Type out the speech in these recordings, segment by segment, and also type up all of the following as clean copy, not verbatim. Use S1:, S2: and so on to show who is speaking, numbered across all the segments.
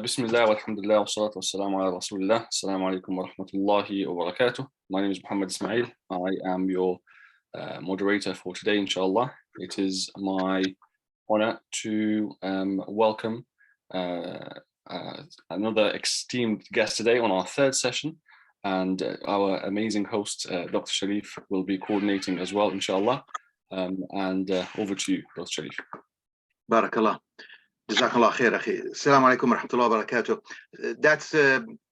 S1: Bismillah walhamdulillah wa salatu wassalamu ala rasulillah. Assalamu alaikum wa rahmatullahi wa barakatuh. My name is Muhammad Ismail. I am your moderator for today, inshallah. It is my honor to welcome another esteemed guest today on our third session. And our amazing host, Dr. Sharif, will be coordinating as well, inshallah. Over to you, Dr. Sharif.
S2: Barakallah. Jazakallah khair, akhi. Assalamu alaikum wa rahmatullahi wa barakatuh. That's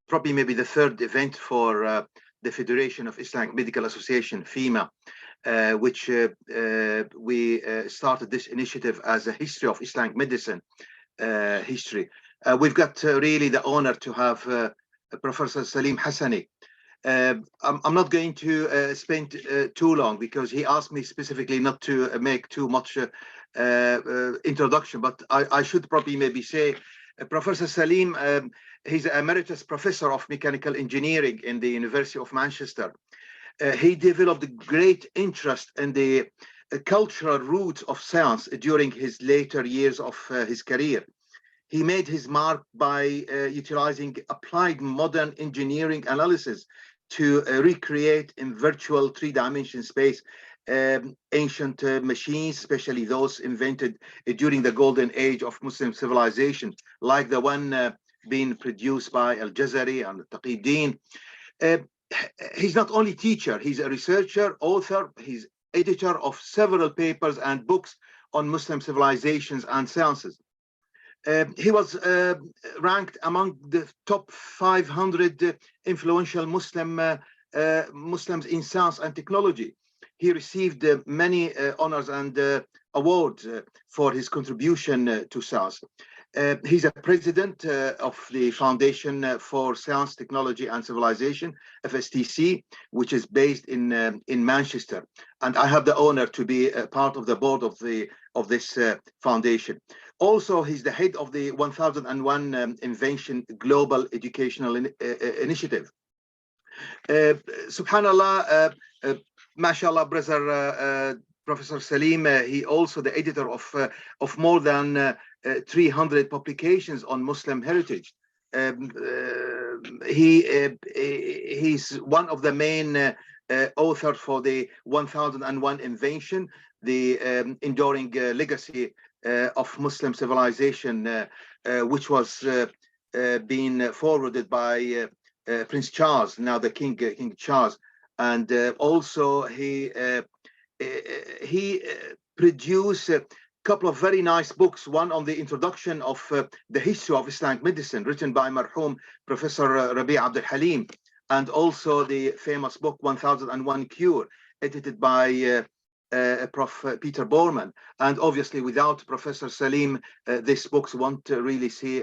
S2: probably maybe the third event for the Federation of Islamic Medical Association, FIMA, which we started this initiative as a history of Islamic medicine history. We've got really the honor to have Professor Salim Al-Hassani. I'm not going to spend too long because he asked me specifically not to make too much introduction, but I should probably maybe say Professor Salim, he's an emeritus professor of mechanical engineering in the University of Manchester. He developed a great interest in the cultural roots of science during his later years of his career. He made his mark by utilizing applied modern engineering analysis to recreate in virtual three-dimensional space ancient machines, especially those invented during the golden age of Muslim civilization, like the one being produced by Al-Ghazal and Taqiyuddin. He's not only teacher, he's a researcher, author, he's editor of several papers and books on Muslim civilizations and sciences. He was ranked among the top 500 influential Muslims in science and technology. He received many honors and awards for his contribution to science. He's a president of the Foundation for Science, Technology and Civilization, FSTC, which is based in Manchester. And I have the honor to be a part of the board of this foundation. Also, he's the head of the 1001 Invention Global Educational Initiative. Subhanallah, mashallah, brother Professor Salim, he also the editor of more than 300 publications on Muslim heritage. He's one of the main authors for the 1001 Invention, the enduring legacy of Muslim civilization, which was being forwarded by Prince Charles, now the King Charles. And also he produced a couple of very nice books, one on the introduction of the history of Islamic medicine, written by marhum Professor Rabi' Abdul Halim, and also the famous book 1001 Cure, edited by Prof. Peter Borman. And obviously without Professor Salim, these books won't really see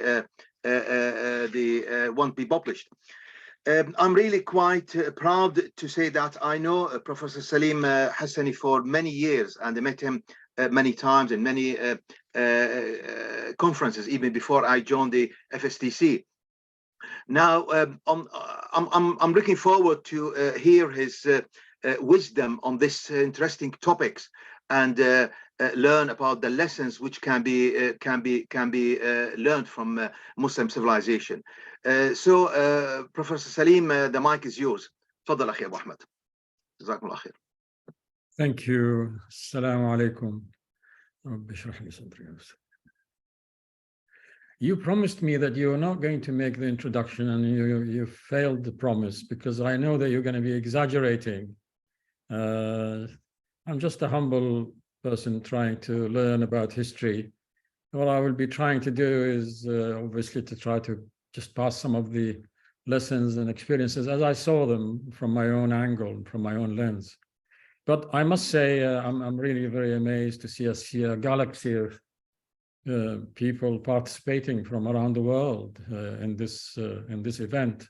S2: won't be published. I'm really quite proud to say that I know Professor Salim Al-Hassani for many years, and I met him many times in many conferences, even before I joined the FSTC. Now, I'm looking forward to hear his wisdom on this interesting topics and learn about the lessons which can be learned from Muslim civilization. So, Professor Salim, the mic is yours. Tfaddal, akhi Abu Ahmed. Jazakumullah khair.
S3: Thank you. Assalamu alaikum. You promised me that you were not going to make the introduction, and you failed the promise, because I know that you're going to be exaggerating. I'm just a humble person trying to learn about history. What I will be trying to do is obviously to try to just pass some of the lessons and experiences as I saw them from my own angle, from my own lens. But I must say, I'm really very amazed to see a galaxy of people participating from around the world in this event.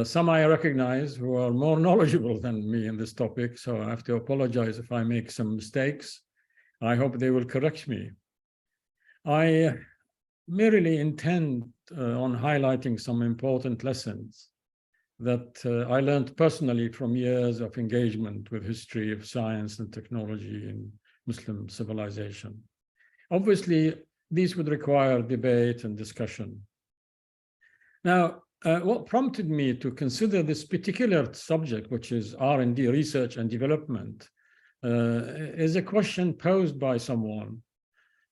S3: Some I recognize who are more knowledgeable than me in this topic, so I have to apologize if I make some mistakes. I hope they will correct me. I merely intend on highlighting some important lessons that I learned personally from years of engagement with history of science and technology in Muslim civilization. Obviously, these would require debate and discussion. Now, what prompted me to consider this particular subject, which is R&D, research and development, is a question posed by someone.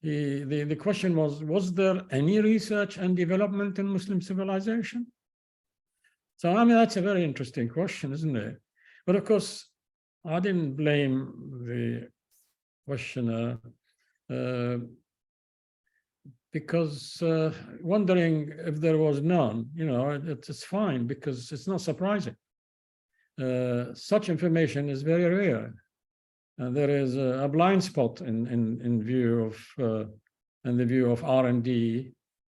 S3: The question was there any research and development in Muslim civilization? So, I mean, that's a very interesting question, isn't it? But of course, I didn't blame the questioner because wondering if there was none, you know, it's fine because it's not surprising. Such information is very rare. And there is a blind spot in the view of R&D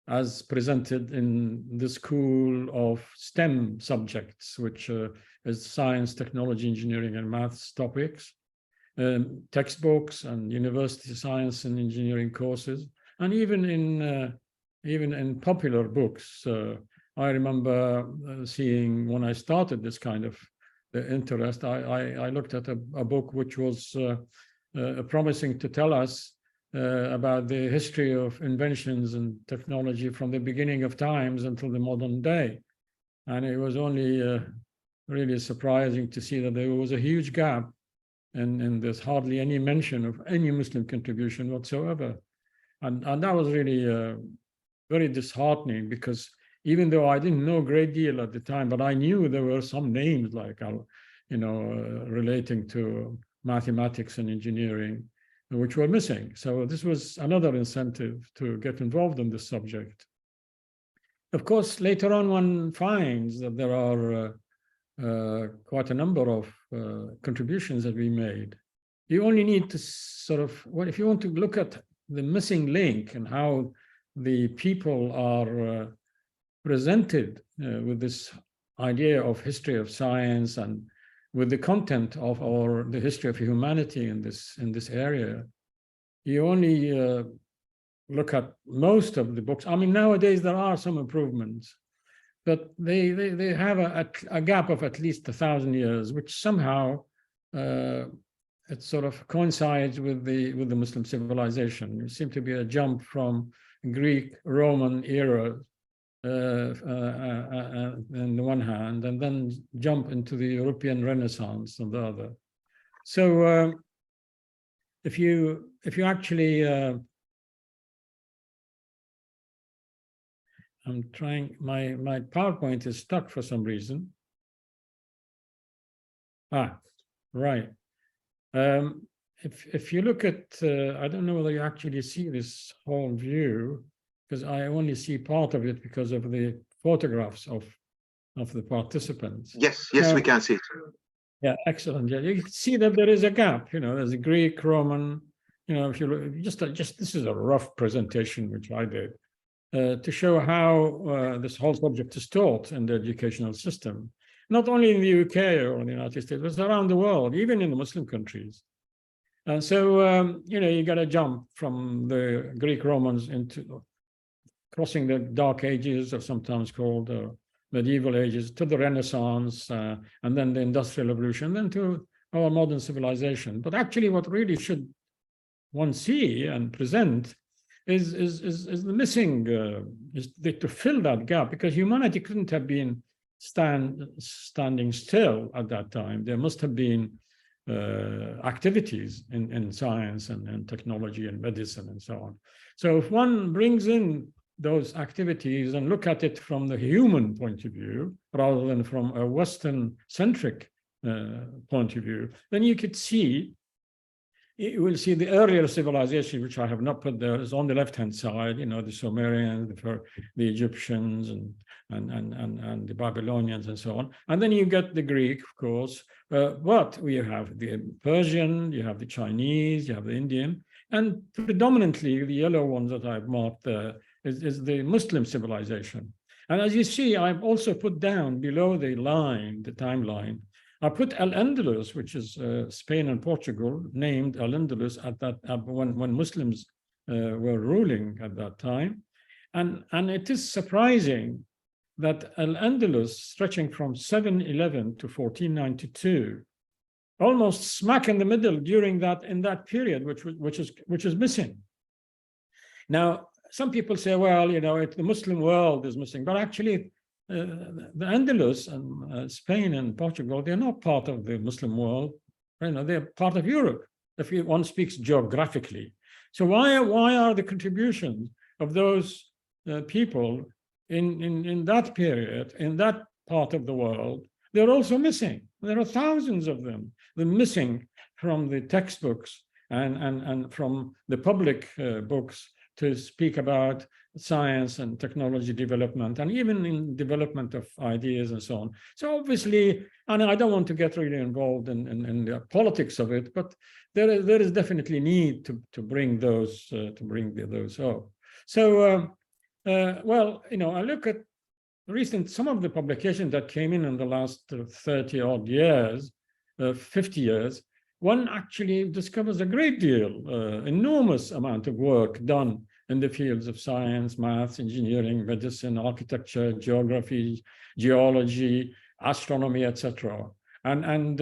S3: as presented in the school of STEM subjects, which is science, technology, engineering, and maths topics, textbooks and university science and engineering courses, and even in popular books. I remember seeing when I started this kind of interest, I looked at a book which was promising to tell us about the history of inventions and technology from the beginning of times until the modern day. And it was only really surprising to see that there was a huge gap and there's hardly any mention of any Muslim contribution whatsoever. And that was really very disheartening, because even though I didn't know a great deal at the time, but I knew there were some names like, you know, relating to mathematics and engineering, which were missing. So this was another incentive to get involved in this subject. Of course, later on, one finds that there are quite a number of contributions that we made. You only need to sort of, well, if you want to look at the missing link and how the people are presented with this idea of history of science and with the content of the history of humanity in this area, you only look at most of the books. I mean, nowadays there are some improvements, but they have a gap of at least 1,000 years, which somehow it sort of coincides with the Muslim civilization. There seems to be a jump from Greek, Roman era on the one hand, and then jump into the European Renaissance on the other. So if you actually, I'm trying, my PowerPoint is stuck for some reason. Right. If you look at, I don't know whether you actually see this whole view, because I only see part of it because of the photographs of the participants.
S2: Yes, we can see it.
S3: Yeah, excellent. Yeah, you can see that there is a gap. You know, there's a Greek, Roman. You know, if you look, just this is a rough presentation which I did to show how this whole subject is taught in the educational system, not only in the UK or in the United States, but around the world, even in the Muslim countries. And so, you know, you got to jump from the Greek Romans into crossing the Dark Ages, or sometimes called medieval ages, to the Renaissance, and then the Industrial Revolution, then to our modern civilization. But actually, what really should one see and present is the missing, to fill that gap, because humanity couldn't have been standing still at that time. There must have been activities in science and technology and medicine and so on. So if one brings in those activities and look at it from the human point of view, rather than from a Western-centric point of view, then you could see, you will see the earlier civilization, which I have not put there, is on the left-hand side, you know, the Sumerians, the Egyptians, and the Babylonians, and so on. And then you get the Greek, of course, but we have the Persian, you have the Chinese, you have the Indian, and predominantly the yellow ones that I've marked there is the Muslim civilization. And as you see, I've also put down below the line, the timeline, I put Al-Andalus, which is Spain and Portugal, named Al-Andalus at that when Muslims were ruling at that time. And it is surprising that Al-Andalus, stretching from 711 to 1492, almost smack in the middle during that period, which is missing. Now, some people say, well, you know, the Muslim world is missing, but actually the Andalus and Spain and Portugal, they're not part of the Muslim world. You know, they're part of Europe, if one speaks geographically. So why are the contributions of those people in that period, in that part of the world, they're also missing? There are thousands of them. They're missing from the textbooks and from the public books to speak about science and technology development, and even in development of ideas and so on. So obviously, and I don't want to get really involved in the politics of it, but there is definitely need to bring those up. So well, you know, I look at some of the publications that came in the last 30 odd years, 50 years. One actually discovers a great deal, enormous amount of work done in the fields of science, maths, engineering, medicine, architecture, geography, geology, astronomy, etc. And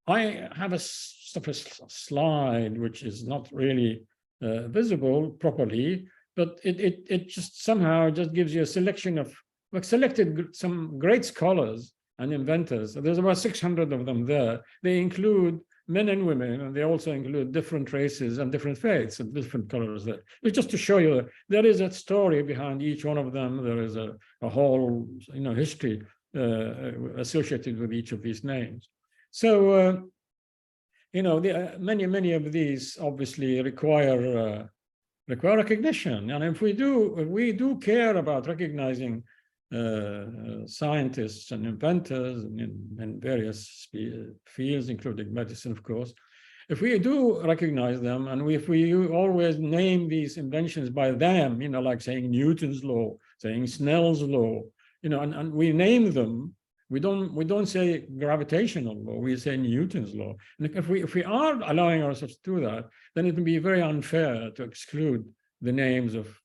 S3: I have a slide which is not really visible properly, but it just somehow just gives you a selection of, we've selected some great scholars and inventors. There's about 600 of them there. They include men and women, and they also include different races and different faiths and different colors there. It's just to show you that there is a story behind each one of them. There is a whole, you know, history associated with each of these names. So, you know, many of these obviously require recognition. And if we do care about recognizing scientists and inventors in various fields, including medicine, of course, if we do recognize them, and if we always name these inventions by them, you know, like saying Newton's law, saying Snell's law, you know, and we name them, we don't say gravitational law, we say Newton's law. And if we are allowing ourselves to do that, then it would be very unfair to exclude the names of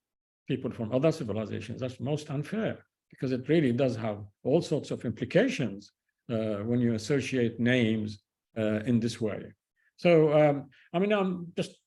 S3: people from other civilizations. That's most unfair, because it really does have all sorts of implications when you associate names in this way. So, I mean, I'm just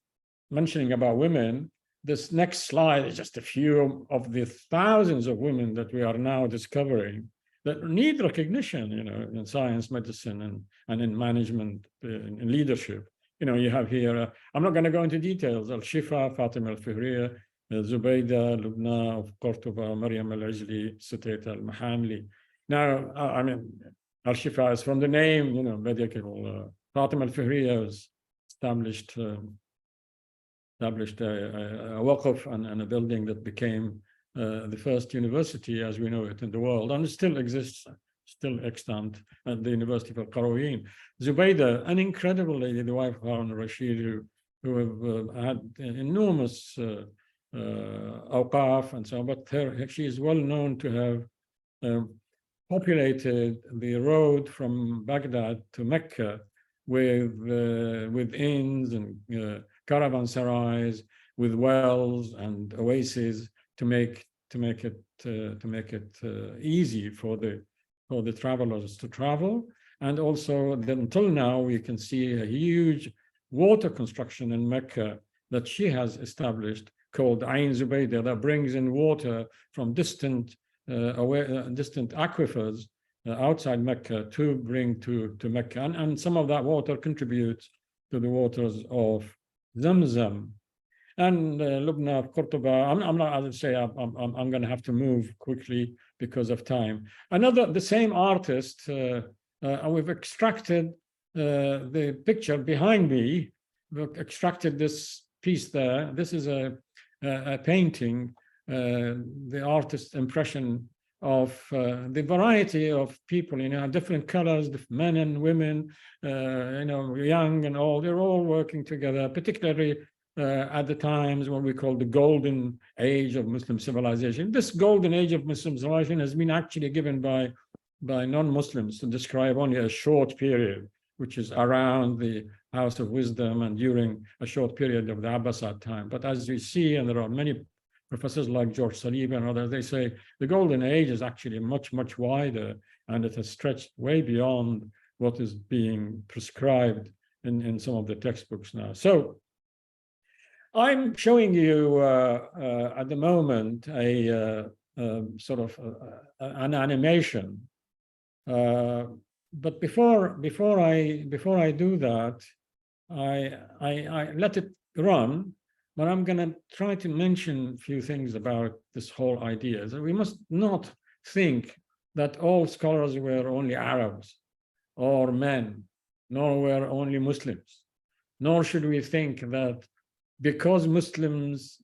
S3: mentioning about women. This next slide is just a few of the thousands of women that we are now discovering that need recognition, you know, in science, medicine, and in management, in leadership. You know, you have here, I'm not going to go into details, Al-Shifa, Fatima Al-Fihriya, Zubayda, Lubna of Cordoba, Maryam Al-Ajli, Sutayta Al-Mahamli. Now, I mean, Al-Shifa is from the name, you know, medical. Fatima Al-Fihriya was established a waqf and a building that became the first university as we know it in the world, and it still exists, still extant, at the University of Al-Qarawiyyin. Zubayda, an incredible lady, the wife of Harun al-Rashid, who have had enormous awqaf and so on, but she is well known to have populated the road from Baghdad to Mecca with inns and caravanserais, with wells and oases to make it easy for the travelers to travel. And also, until now, we can see a huge water construction in Mecca that she has established, called Ain Zubaydah, that brings in water from distant aquifers outside Mecca to bring to Mecca, and some of that water contributes to the waters of Zamzam. And Lubna of Cordoba, I'm not, as I say, I'm going to have to move quickly because of time. The same artist, we've extracted the picture behind me. We've extracted this piece there. This is a painting, the artist's impression of the variety of people, you know, different colors, men and women, you know, young and old, they're all working together, particularly at the times what we call the golden age of Muslim civilization. This golden age of Muslim civilization has been actually given by non-Muslims to describe only a short period, which is around the House of Wisdom and during a short period of the Abbasid time. But as we see, and there are many professors like George Salib and others, they say the golden age is actually much, much wider, and it has stretched way beyond what is being prescribed in some of the textbooks now. So I'm showing you at the moment a sort of an animation. But before I do that, I let it run. But I'm going to try to mention a few things about this whole idea. So we must not think that all scholars were only Arabs or men, nor were only Muslims. Nor should we think that because Muslims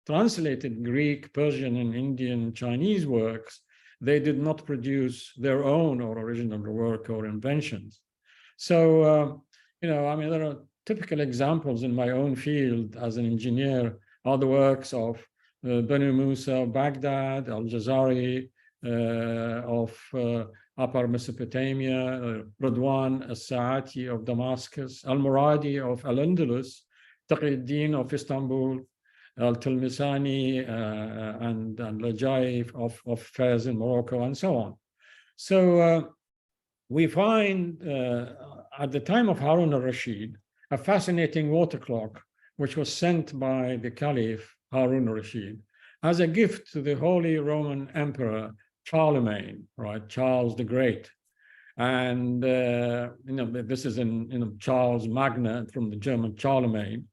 S3: translated Greek, Persian, and Indian, Chinese works, they did not produce their own or original work or inventions. So, you know, I mean, there are typical examples in my own field as an engineer are the works of Banu Musa of Baghdad, Al-Ghazal of Upper Mesopotamia, Radwan al-Sa'ati of Damascus, Al-Muradi of Al-Andalus, Taqi-ud-Din of Istanbul, Al-Tilmisani and Lajaif of Fez in Morocco, and so on. So we find at the time of Harun al-Rashid, a fascinating water clock, which was sent by the Caliph Harun al-Rashid as a gift to the Holy Roman Emperor Charlemagne, right? Charles the Great. And, you know, this is in Charles Magna from the German Charlemagne,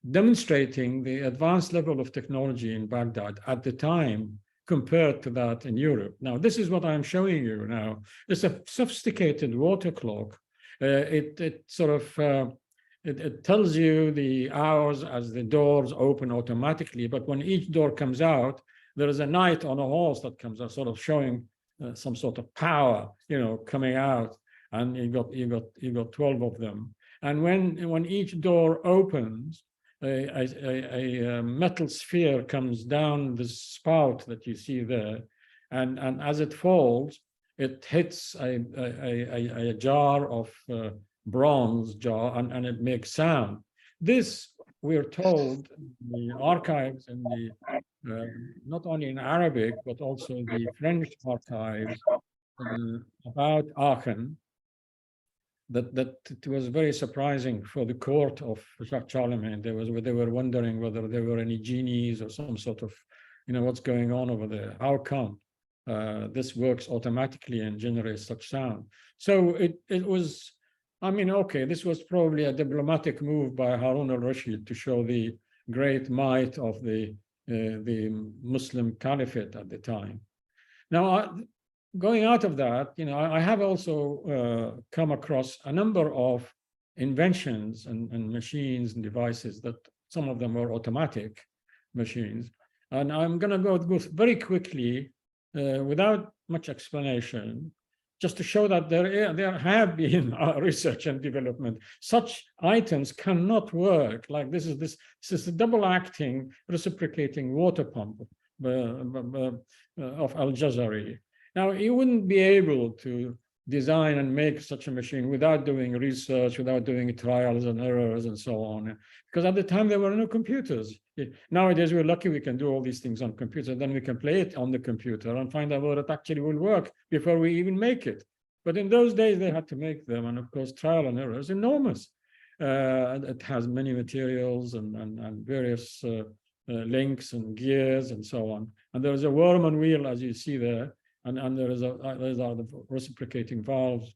S3: demonstrating the advanced level of technology in Baghdad at the time compared to that in Europe. Now, this is what I'm showing you now. It's a sophisticated water clock. It sort of, it tells you the hours as the doors open automatically, but when each door comes out, there is a knight on a horse that comes out, sort of showing some sort of power, you know, coming out, and you got 12 of them. And when each door opens, a metal sphere comes down the spout that you see there, and as it falls, it hits a jar of bronze jar, and it makes sound. This, we're told, the archives in the not only in Arabic but also the French archives about Aachen, that it was very surprising for the court of Charlemagne. They were wondering whether there were any genies or some sort of, you know, what's going on over there? How come this works automatically and generates such sound? So it was, I mean, okay, this was probably a diplomatic move by Harun al-Rashid to show the great might of the Muslim Caliphate at the time. Now, going out of that, you know, I have also come across a number of inventions and machines and devices that some of them were automatic machines. And I'm going to go very quickly without much explanation, just to show that there have been research and development. Such items cannot work. Like this is a double-acting, reciprocating water pump of Al-Jazari. Now, you wouldn't be able to design and make such a machine without doing research, without doing trials and errors and so on, because at the time there were no computers. Nowadays, we're lucky we can do all these things on computer, then we can play it on the computer and find out whether it actually will work before we even make it. But in those days, they had to make them, and of course, trial and error is enormous. It has many materials and various links and gears and so on. And there is a worm and wheel, as you see there, and those are the reciprocating valves.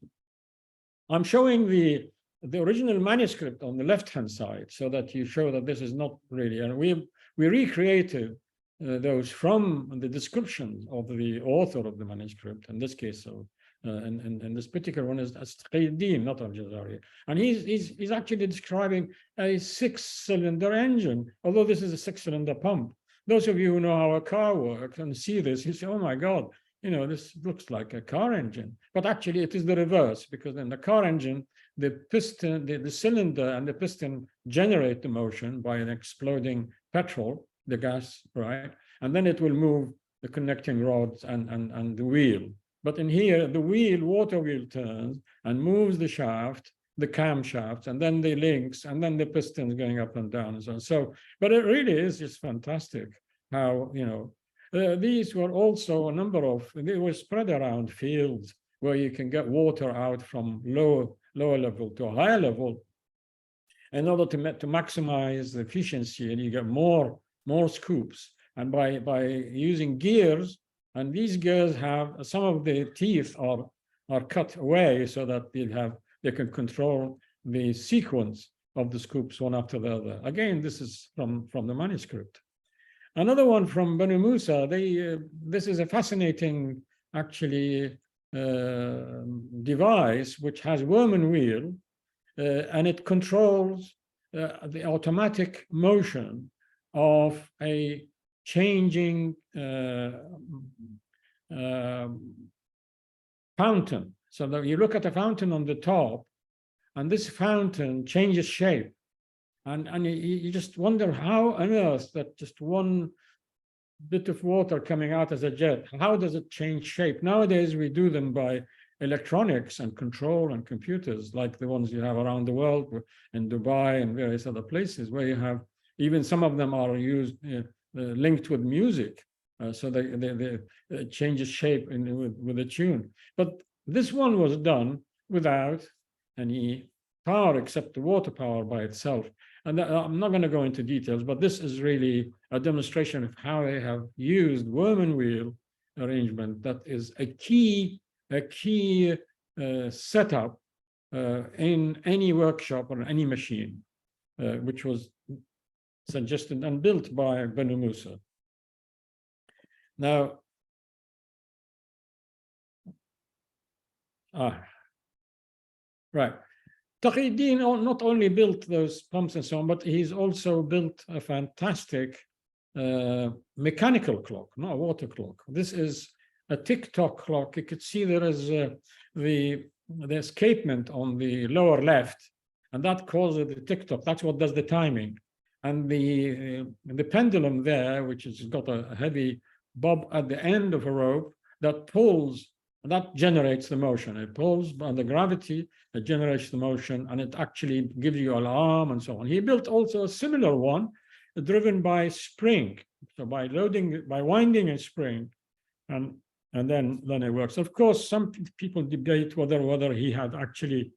S3: I'm showing the original manuscript on the left-hand side so that you show that this is not really, and we recreated those from the descriptions of the author of the manuscript, in this case, so and this particular one is Taqi-ud-Din, not Al-Jazari. And he's actually describing a 6-cylinder engine, although this is a 6-cylinder pump. Those of you who know how a car works and see this, you say, oh my God, you know, this looks like a car engine. But actually it is the reverse, because in the car engine, the piston, the cylinder and the piston generate the motion by an exploding petrol, the gas, right? And then it will move the connecting rods and the wheel. But in here, the water wheel turns and moves the shaft, the camshafts, and then the links, and then the pistons going up and down and so on. So, but it really is just fantastic how, you know, these were also a number of, they were spread around fields where you can get water out from lower level to a higher level in order to maximize the efficiency, and you get more scoops. And by using gears, And these girls have some of the teeth are cut away so that they can control the sequence of the scoops one after the other. Again, this is from the manuscript. Another one from Banu Musa. This is a fascinating, actually, device which has worm and wheel, and it controls the automatic motion of a changing fountain. So that you look at a fountain on the top, and this fountain changes shape. And you just wonder how on earth that just one bit of water coming out as a jet, how does it change shape? Nowadays, we do them by electronics and control and computers, like the ones you have around the world in Dubai and various other places, where you have, even some of them are used, linked with music. So they changes shape with a tune. But this one was done without any power except the water power by itself. And I'm not going to go into details, but this is really a demonstration of how they have used worm and wheel arrangement. That is a key setup in any workshop or any machine, which was suggested and built by Banu Musa. Now, right. Taqiyuddin not only built those pumps and so on, but he's also built a fantastic mechanical clock, not a water clock. This is a tick-tock clock. You could see there is the escapement on the lower left, and that causes the tick-tock. That's what does the timing. And the pendulum there, which has got a heavy bob at the end of a rope that pulls, that generates the motion. It pulls by the gravity, it generates the motion, and it actually gives you alarm and so on. He built also a similar one driven by spring. So by winding a spring, and then it works. Of course, some people debate whether he had actually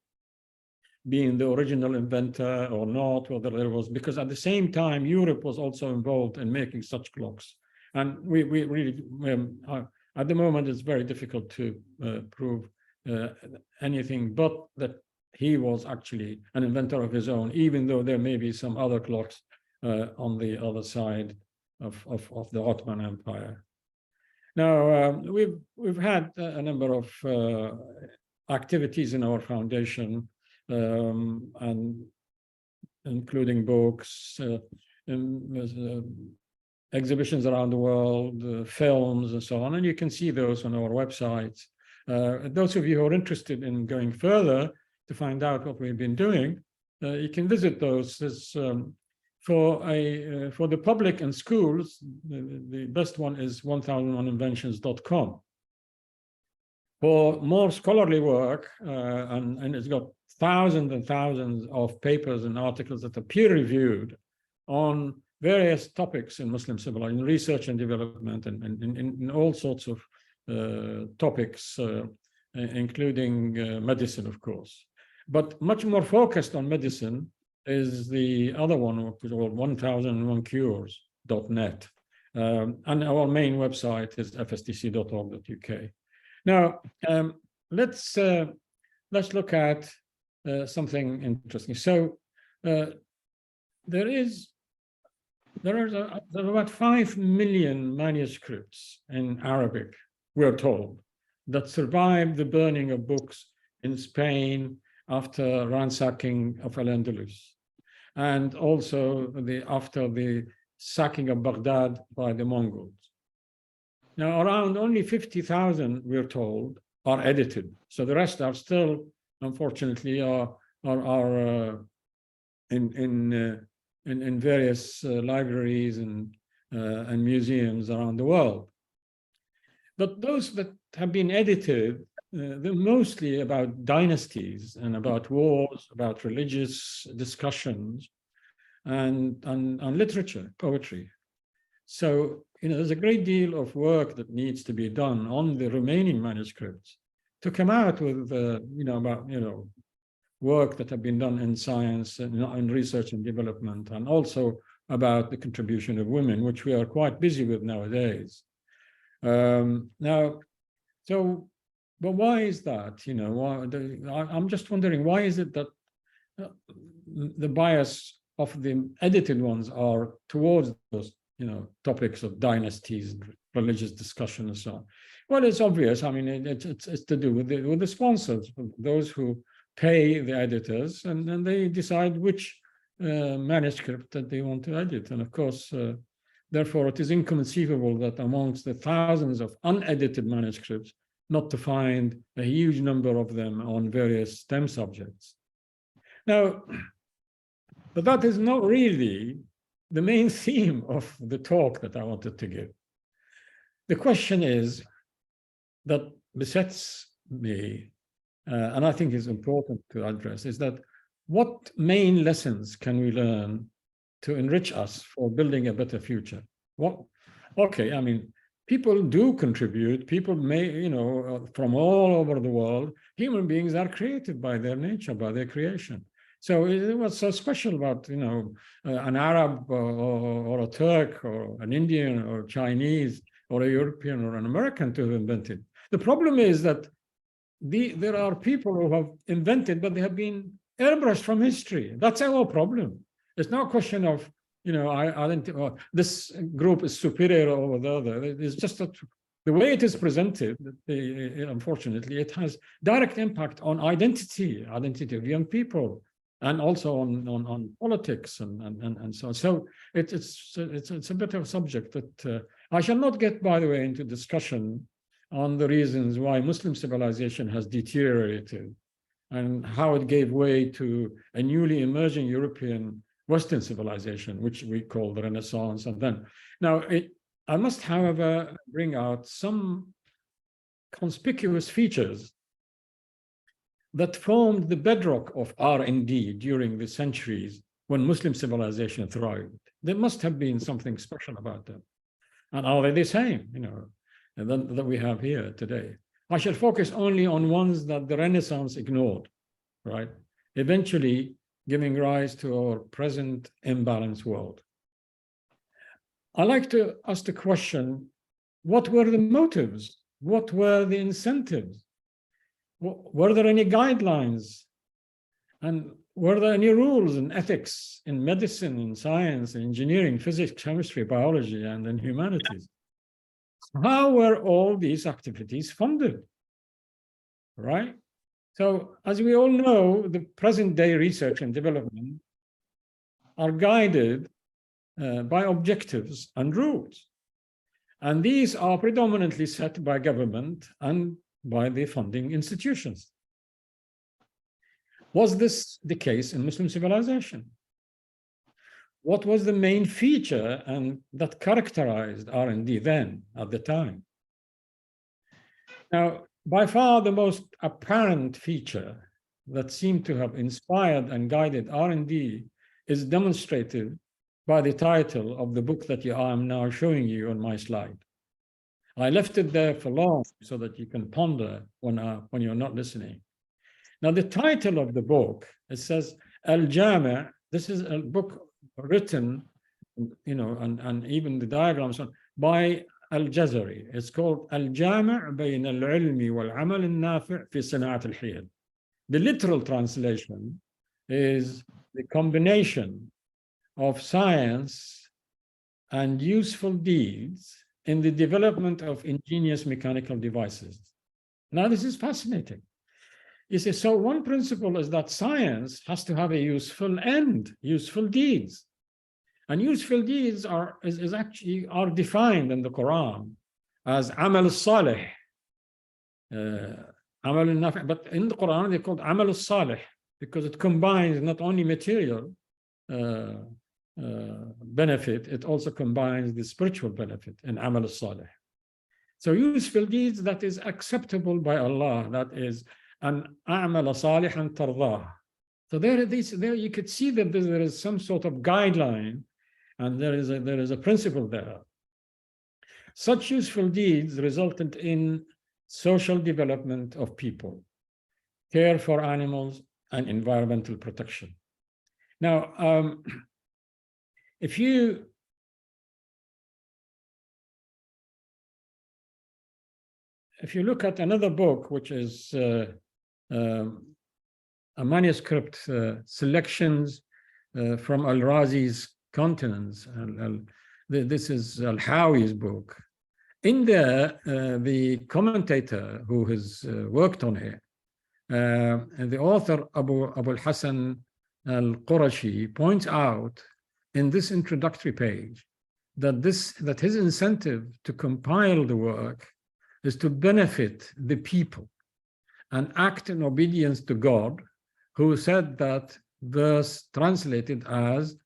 S3: been the original inventor or not, whether there was, because at the same time, Europe was also involved in making such clocks. And we really, at the moment, it's very difficult to prove anything but that he was actually an inventor of his own, even though there may be some other clocks on the other side of the Ottoman Empire. Now, we've had a number of activities in our foundation, and including books, exhibitions around the world, films, and so on. And you can see those on our website. Those of you who are interested in going further to find out what we've been doing, you can visit those. For the public and schools, the best one is 1001inventions.com. For more scholarly work, and it's got thousands and thousands of papers and articles that are peer-reviewed on various topics in Muslim civilization, research and development, and in all sorts of topics, including medicine, of course. But much more focused on medicine is the other one, which is called 1001cures.net. And our main website is fsdc.org.uk. Now, let's look at something interesting. So there are about 5 million manuscripts in Arabic, we're told, that survived the burning of books in Spain after ransacking of Al-Andalus, and also after the sacking of Baghdad by the Mongols. Now, around only 50,000, we're told, are edited. So the rest are still, unfortunately, are in various libraries and museums around the world. But those that have been edited, they're mostly about dynasties and about wars, about religious discussions, and literature, poetry. So, there's a great deal of work that needs to be done on the remaining manuscripts to come out with, work that have been done in science and in research and development, and also about the contribution of women, which we are quite busy with nowadays. Now, so, but why is that? You know, I'm just wondering, why is it that the bias of the edited ones are towards those, you know, topics of dynasties, religious discussion, and so on? Well, it's obvious. I mean, it's to do with the sponsors, those who pay the editors, and then they decide which manuscript that they want to edit. And of course, therefore, it is inconceivable that amongst the thousands of unedited manuscripts, not to find a huge number of them on various STEM subjects. Now, but that is not really the main theme of the talk that I wanted to give. The question is that besets me, and I think is important to address, is that what main lessons can we learn to enrich us for building a better future? Okay, I mean, people do contribute, people may, you know, from all over the world, human beings are created by their nature, by their creation. So what's so special about, you know, an Arab or a Turk or an Indian or Chinese or a European or an American to have invented? The problem is that there are people who have invented, but they have been airbrushed from history. That's our problem. It's not a question of, you know, I think this group is superior over the other. It's just that the way it is presented, unfortunately, it has direct impact on identity of young people, and also on politics and so on. So it's a bit of a subject that I shall not get, by the way, into discussion on the reasons why Muslim civilization has deteriorated and how it gave way to a newly emerging European Western civilization, which we call the Renaissance. And then, now, I must, however, bring out some conspicuous features that formed the bedrock of R&D during the centuries when Muslim civilization thrived. There must have been something special about them. And are they the same, you know, that we have here today? I shall focus only on ones that the Renaissance ignored, right? Eventually giving rise to our present imbalanced world. I like to ask the question, what were the motives? What were the incentives? Were there any guidelines? And were there any rules and ethics in medicine, in science, in engineering, physics, chemistry, biology, and in humanities? How were all these activities funded, right? So, as we all know, the present-day research and development are guided by objectives and rules. And these are predominantly set by government and by the funding institutions. Was this the case in Muslim civilization? What was the main feature and that characterized R&D then, at the time? Now, by far the most apparent feature that seemed to have inspired and guided R&D is demonstrated by the title of the book that I am now showing you on my slide. I left it there for long so that you can ponder when you're not listening. Now, the title of the book, it says Al-Jami'. This is a book written, you know, and even the diagrams by Al-Ghazal. It's called Al-Jami' Bayn al-Ilmi wal-Amal al-Nafi' fi Sana'at al-Hiyal. The literal translation is the combination of science and useful deeds in the development of ingenious mechanical devices. Now, this is fascinating. You see, so one principle is that science has to have a useful end, useful deeds. And useful deeds are defined in the Quran as amal al-salih, amal al-nafi', but in the Quran they're called amal al-salih because it combines not only material benefit, it also combines the spiritual benefit in amal al-salih. So useful deeds that is acceptable by Allah, that is an a'mal salihan tardah. So there you could see that there is some sort of guideline, and there is a principle there. Such useful deeds resulted in social development of people, care for animals, and environmental protection. Now, if you if you look at another book, which is a manuscript, selections from Al-Razi's Continents, this is Al-Hawi's book. In there, the commentator who has worked on it, and the author Abu Al-Hasan Al-Qurashi, points out in this introductory page that his incentive to compile the work is to benefit the people and act in obedience to God, who said that verse translated as,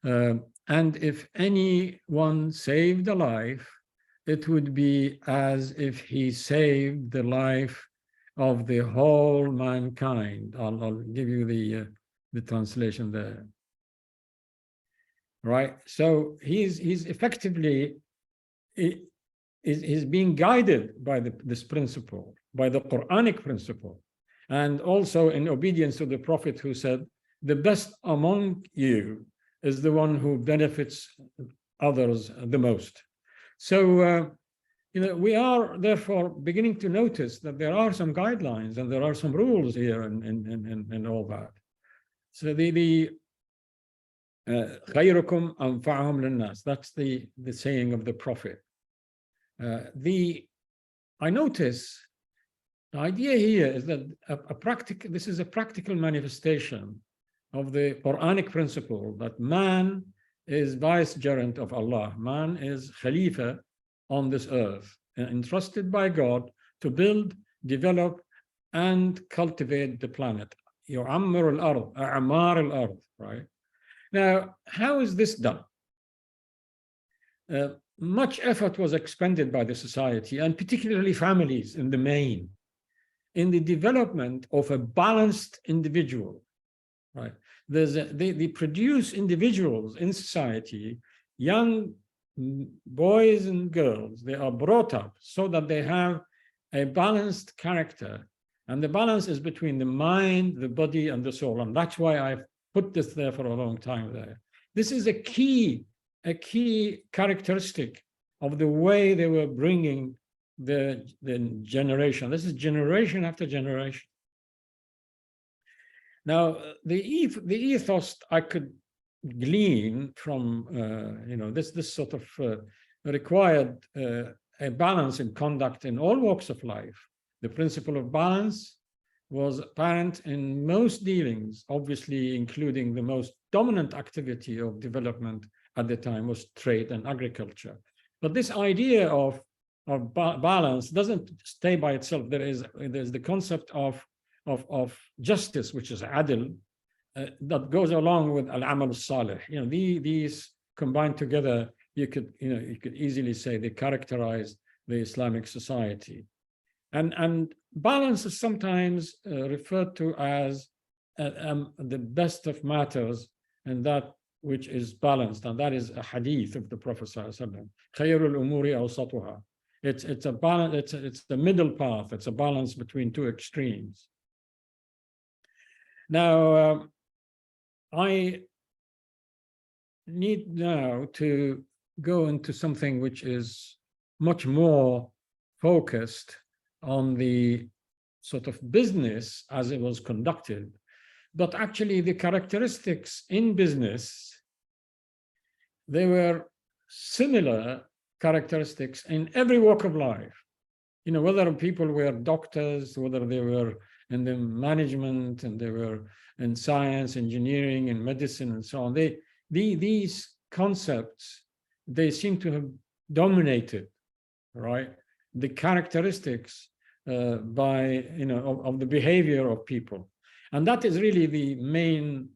S3: and if anyone saved a life, it would be as if he saved the life of the whole mankind. I'll give you the translation there. Right, so he's effectively is being guided by this principle, by the Quranic principle, and also in obedience to the Prophet, who said, the best among you is the one who benefits others the most. So, we are therefore beginning to notice that there are some guidelines and there are some rules here and all that. So خيركم أنفعهم للناس, that's the saying of the Prophet. I notice the idea here is that this is a practical manifestation of the Quranic principle that man is vicegerent of Allah. Man is Khalifa on this earth, entrusted by God to build, develop, and cultivate the planet. يعمر الأرض, أعمار الأرض, right? Now, how is this done? Much effort was expended by the society, and particularly families in the main, in the development of a balanced individual, right? They produce individuals in society, young boys and girls. They are brought up so that they have a balanced character, and the balance is between the mind, the body, and the soul. And that's why I've put this there for a long time there. This is a key characteristic of the way they were bringing the generation. This is generation after generation. Now, the ethos I could glean from, this sort of required a balance in conduct in all walks of life. The principle of balance was apparent in most dealings, obviously including the most dominant activity of development at the time was trade and agriculture. But this idea of balance doesn't stay by itself. There's the concept of justice, which is adl, that goes along with al-amal al-salih. These combined together, you could easily say they characterize the Islamic society. And balance is sometimes referred to as the best of matters, and that which is balanced, and that is a hadith of the Prophet ﷺ. Khayrul umuri awsatuha. It's a balance. It's the middle path. It's a balance between two extremes. Now, I need now to go into something which is much more focused on the sort of business as it was conducted, but actually the characteristics in business, there were similar characteristics in every walk of life. Whether people were doctors, whether they were in the management, and they were in science, engineering, and medicine, and so on. These concepts, they seem to have dominated, right, the characteristics of the behavior of people. And that is really the main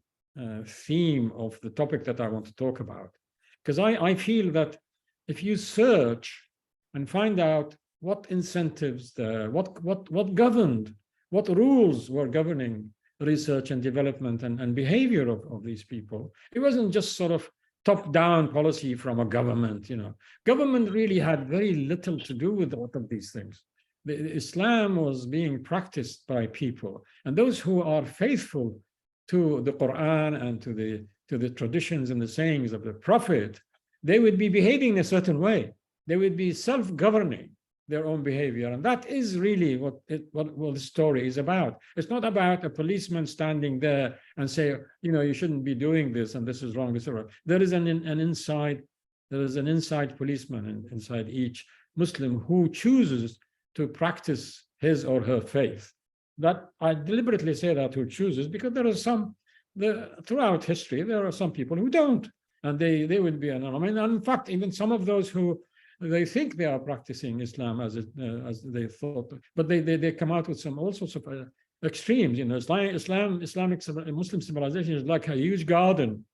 S3: theme of the topic that I want to talk about. Because I feel that if you search and find out what incentives there, what governed, what rules were governing research and development and behavior of these people, it wasn't just sort of top-down policy from a government. Government really had very little to do with all of these things. Islam was being practiced by people, and those who are faithful to the Quran and to the traditions and the sayings of the Prophet, they would be behaving in a certain way. They would be self-governing. their own behavior. And that is really what the story is about. It's not about a policeman standing there and say, you know, you shouldn't be doing this and this is wrong, this is wrong. There is an inside policeman inside each Muslim who chooses to practice his or her faith. That I deliberately say that, who chooses, because there are throughout history, there are some people who don't, and they would be anonymous. And in fact, even some of those who they think they are practicing Islam as they thought, but they come out with all sorts of extremes. You know, Islamic Muslim civilization is like a huge garden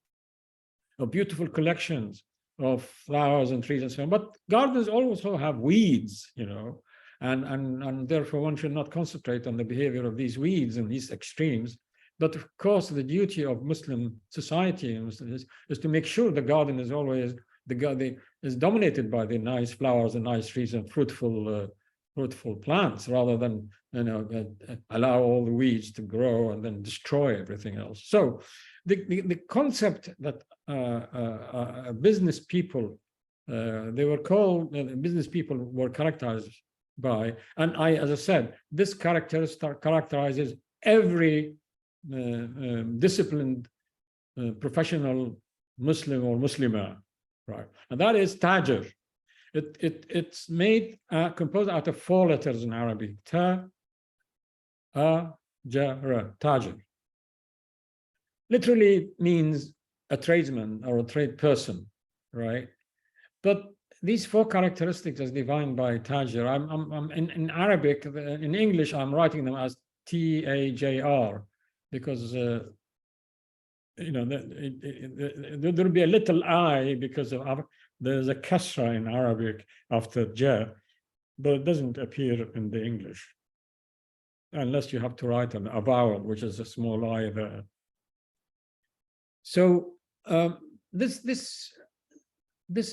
S3: of beautiful collections of flowers and trees and so on. But gardens also have weeds, you know, and therefore one should not concentrate on the behavior of these weeds and these extremes. But of course, the duty of Muslim society is to make sure the garden is always is dominated by the nice flowers and nice trees and fruitful plants, rather than, you know, allow all the weeds to grow and then destroy everything else. So the concept that business people, they were called, business people were characterized by, and as I said, this characterizes every disciplined professional Muslim or Muslimah, right? And that is Tajir. It's made composed out of 4 letters in Arabic: Ta, A, Ja, Ra, Tajir. Literally means a tradesman or a trade person, right? But these 4 characteristics as defined by Tajir, I'm in Arabic, in English, I'm writing them as T-A-J-R, because you know, there'll be a little I because there's a kasra in Arabic after ja, but it doesn't appear in the English, unless you have to write a vowel, which is a small I there. So this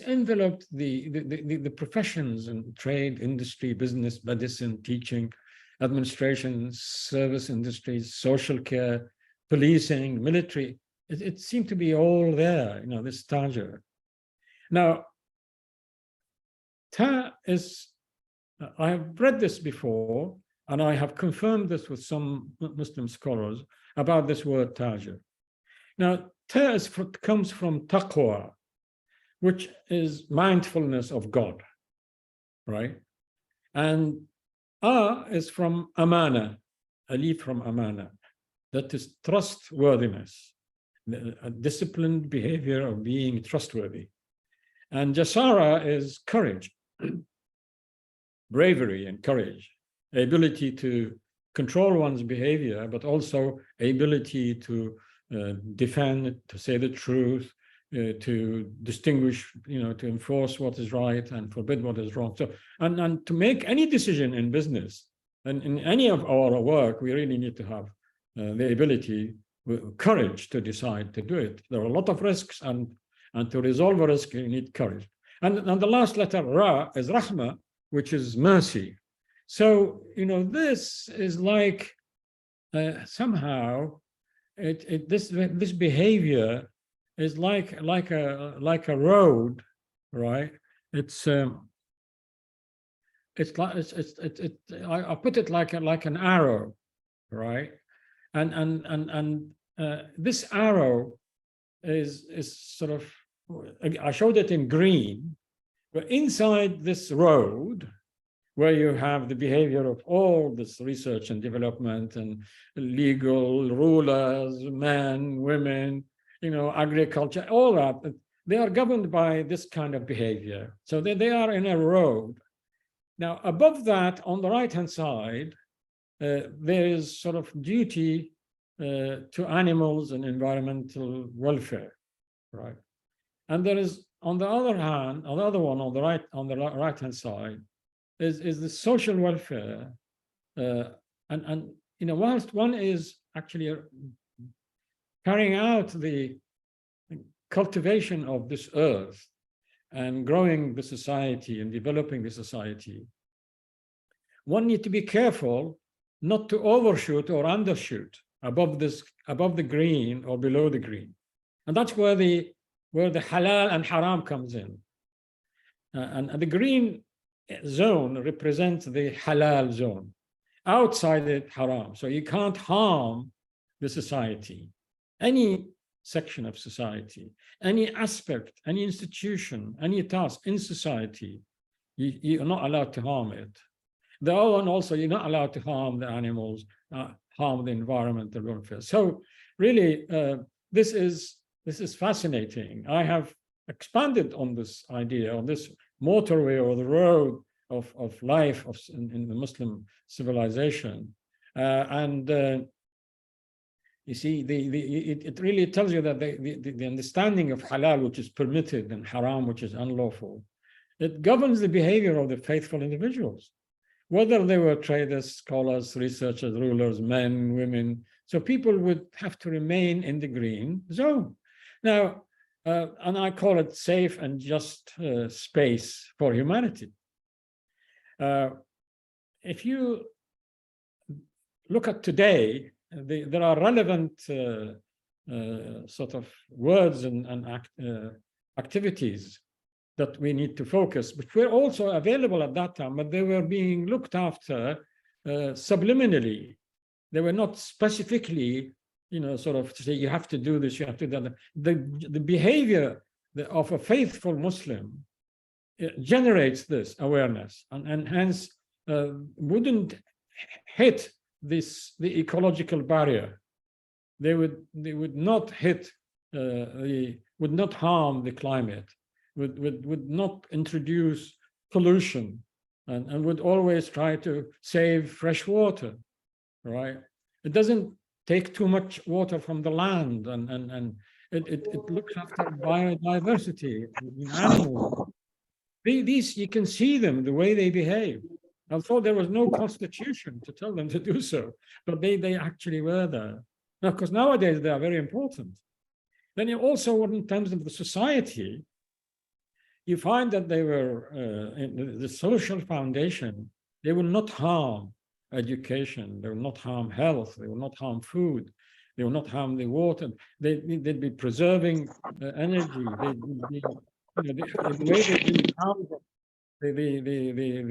S3: enveloped the professions in trade, industry, business, medicine, teaching, administration, service industries, social care, policing, military. It seemed to be all there, you know, this Tajir. Now, Ta is, I have read this before, and I have confirmed this with some Muslim scholars about this word Tajir. Now, Ta comes from taqwa, which is mindfulness of God, right? And A is from amana, alif from amana, that is trustworthiness, a disciplined behavior of being trustworthy. And jasara is courage, bravery and courage, ability to control one's behavior, but also ability to defend, to say the truth, to distinguish, you know, to enforce what is right and forbid what is wrong. So, and to make any decision in business and in any of our work, we really need to have the ability, courage to decide to do it. There are a lot of risks, and to resolve a risk, you need courage. And the last letter, Ra, is Rahma, which is mercy. So, you know, this is like somehow this behavior is like a road, right? I put it like an arrow, right? And this arrow is sort of, I showed it in green, but inside this road, where you have the behavior of all this research and development and legal rulers, men, women, you know, agriculture, all that, they are governed by this kind of behavior. So they are in a road. Now, above that, on the right-hand side, there is sort of duty to animals and environmental welfare, right? And there is, on the other hand, another one on the right-hand side is the social welfare, and you know, whilst one is actually carrying out the cultivation of this earth and growing the society and developing the society, one needs to be careful not to overshoot or undershoot above the green or below the green. And that's where the halal and haram comes in. And the green zone represents the halal zone. Outside it, haram. So you can't harm the society, any section of society, any aspect, any institution, any task in society. You're not allowed to harm it. The other one also, you're not allowed to harm the animals, harm the environmental welfare. So really, this is fascinating. I have expanded on this idea, on this motorway or the road of life in the Muslim civilization. You see, it really tells you that the understanding of halal, which is permitted, and haram, which is unlawful, it governs the behavior of the faithful individuals, whether they were traders, scholars, researchers, rulers, men, women. So people would have to remain in the green zone. Now, and I call it safe and just space for humanity. If you look at today, there are relevant sort of words and activities that we need to focus, which were also available at that time, but they were being looked after subliminally. They were not specifically, sort of to say you have to do this, you have to do that. The behavior of a faithful Muslim generates this awareness, and hence wouldn't hit the ecological barrier. They would not hit would not harm the climate, would not introduce pollution, and would always try to save fresh water, right? It doesn't take too much water from the land, and it looks after biodiversity, animals. These, you can see them, the way they behave. Although there was no constitution to tell them to do so, but they actually were there. Now, because nowadays they are very important. Then you also, in terms of the society, you find that they were, in the social foundation, they will not harm education, they will not harm health, they will not harm food, they will not harm the water, they'd be preserving energy, the way they build houses, the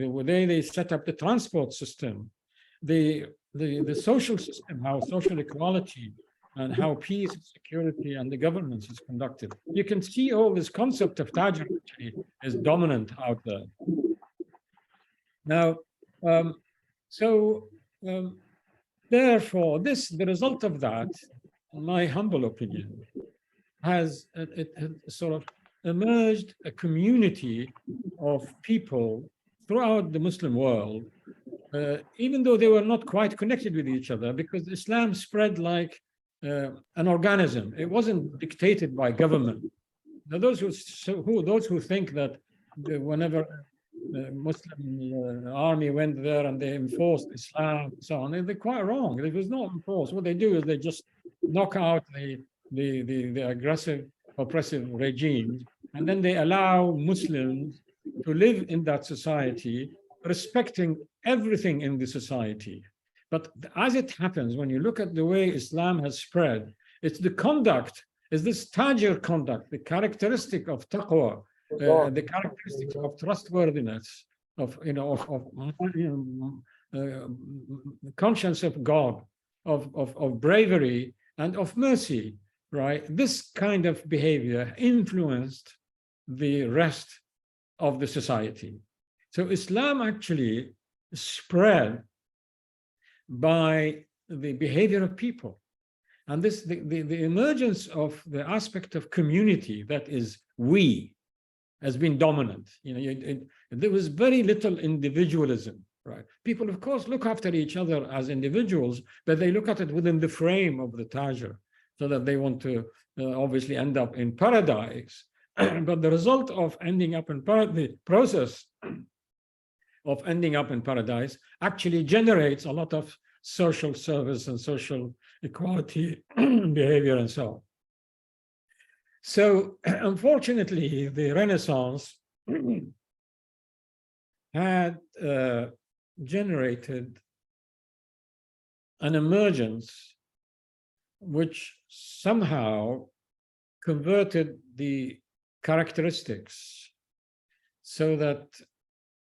S3: way they set up the transport system, the social system, how social equality and how peace and security and the governance is conducted. You can see all this concept of Tajir actually is dominant out there. Now, therefore, the result of that, in my humble opinion, has sort of emerged a community of people throughout the Muslim world, even though they were not quite connected with each other, because Islam spread like an organism. It wasn't dictated by government. Now, those who think that whenever the Muslim army went there and they enforced Islam and so on, they're quite wrong. It was not enforced. What they do is they just knock out the aggressive, oppressive regimes, and then they allow Muslims to live in that society, respecting everything in the society. But as it happens, when you look at the way Islam has spread, it's the conduct, is this tajir conduct, the characteristic of taqwa, the characteristics of trustworthiness, of conscience of God, of bravery and of mercy, right? This kind of behavior influenced the rest of the society. So Islam actually spread by the behavior of people. And this, the emergence of the aspect of community, that is we, has been dominant. There was very little individualism, right? People, of course, look after each other as individuals, but they look at it within the frame of the Tajir, so that they want to obviously end up in paradise. But the result of ending up in the process of ending up in paradise actually generates a lot of social service and social equality behavior and so on. So unfortunately, the Renaissance had generated an emergence which somehow converted the characteristics so that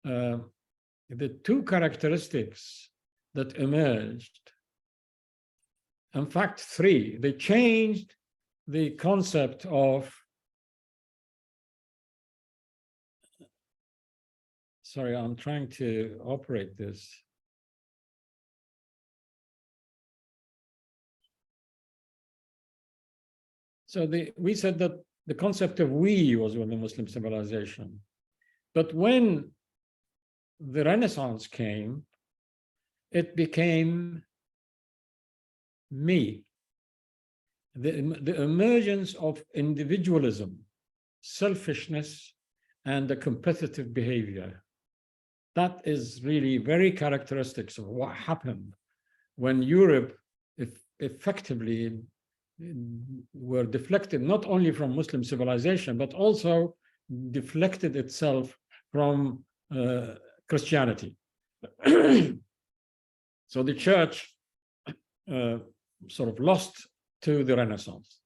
S3: the two characteristics that emerged, in fact, three. They changed the concept of, sorry, I'm trying to operate this. So we said that the concept of we was with the Muslim civilization. But when the Renaissance came, it became me. The emergence of individualism, selfishness, and the competitive behavior. That is really very characteristics of what happened when Europe effectively were deflected not only from Muslim civilization, but also deflected itself from Christianity. So the church sort of lost to the Renaissance.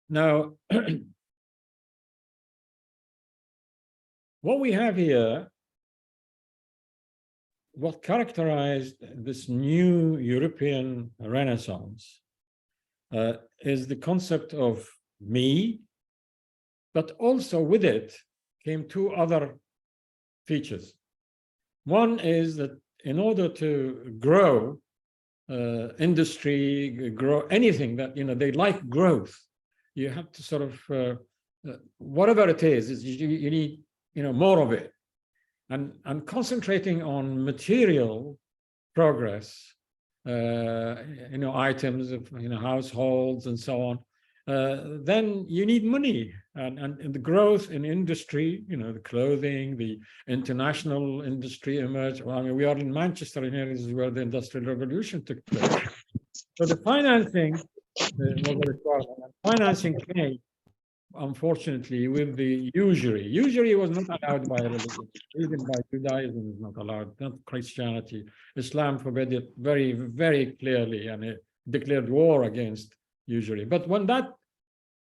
S3: Now, what we have here, what characterized this new European Renaissance is the concept of me, but also with it came two other features. One is that in order to grow industry, grow anything that, they like growth, you have to sort of, whatever it is you need, more of it. And concentrating on material progress, items of, households and so on, then you need money, and the growth in industry, the clothing, the international industry emerged. Well, I mean, we are in Manchester, and here is where the Industrial Revolution took place. So the financing was a requirement. Financing came, unfortunately, with the usury. Usury was not allowed by religion, even by Judaism is not allowed, not Christianity. Islam forbade it very, very clearly, and it declared war against usury. But when that,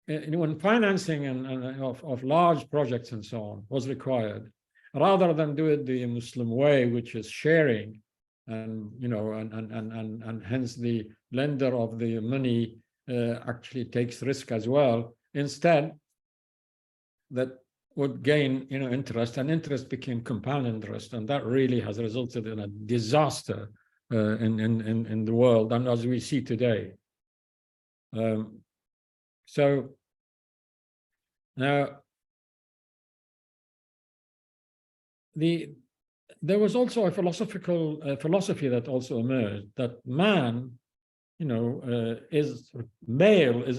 S3: when financing of large projects and so on was required, rather than do it the Muslim way, which is sharing, and and hence the lender of the money actually takes risk as well. Instead, that would gain interest, and interest became compound interest, and that really has resulted in a disaster in the world, and as we see today. So now there was also a philosophy that also emerged, that man, is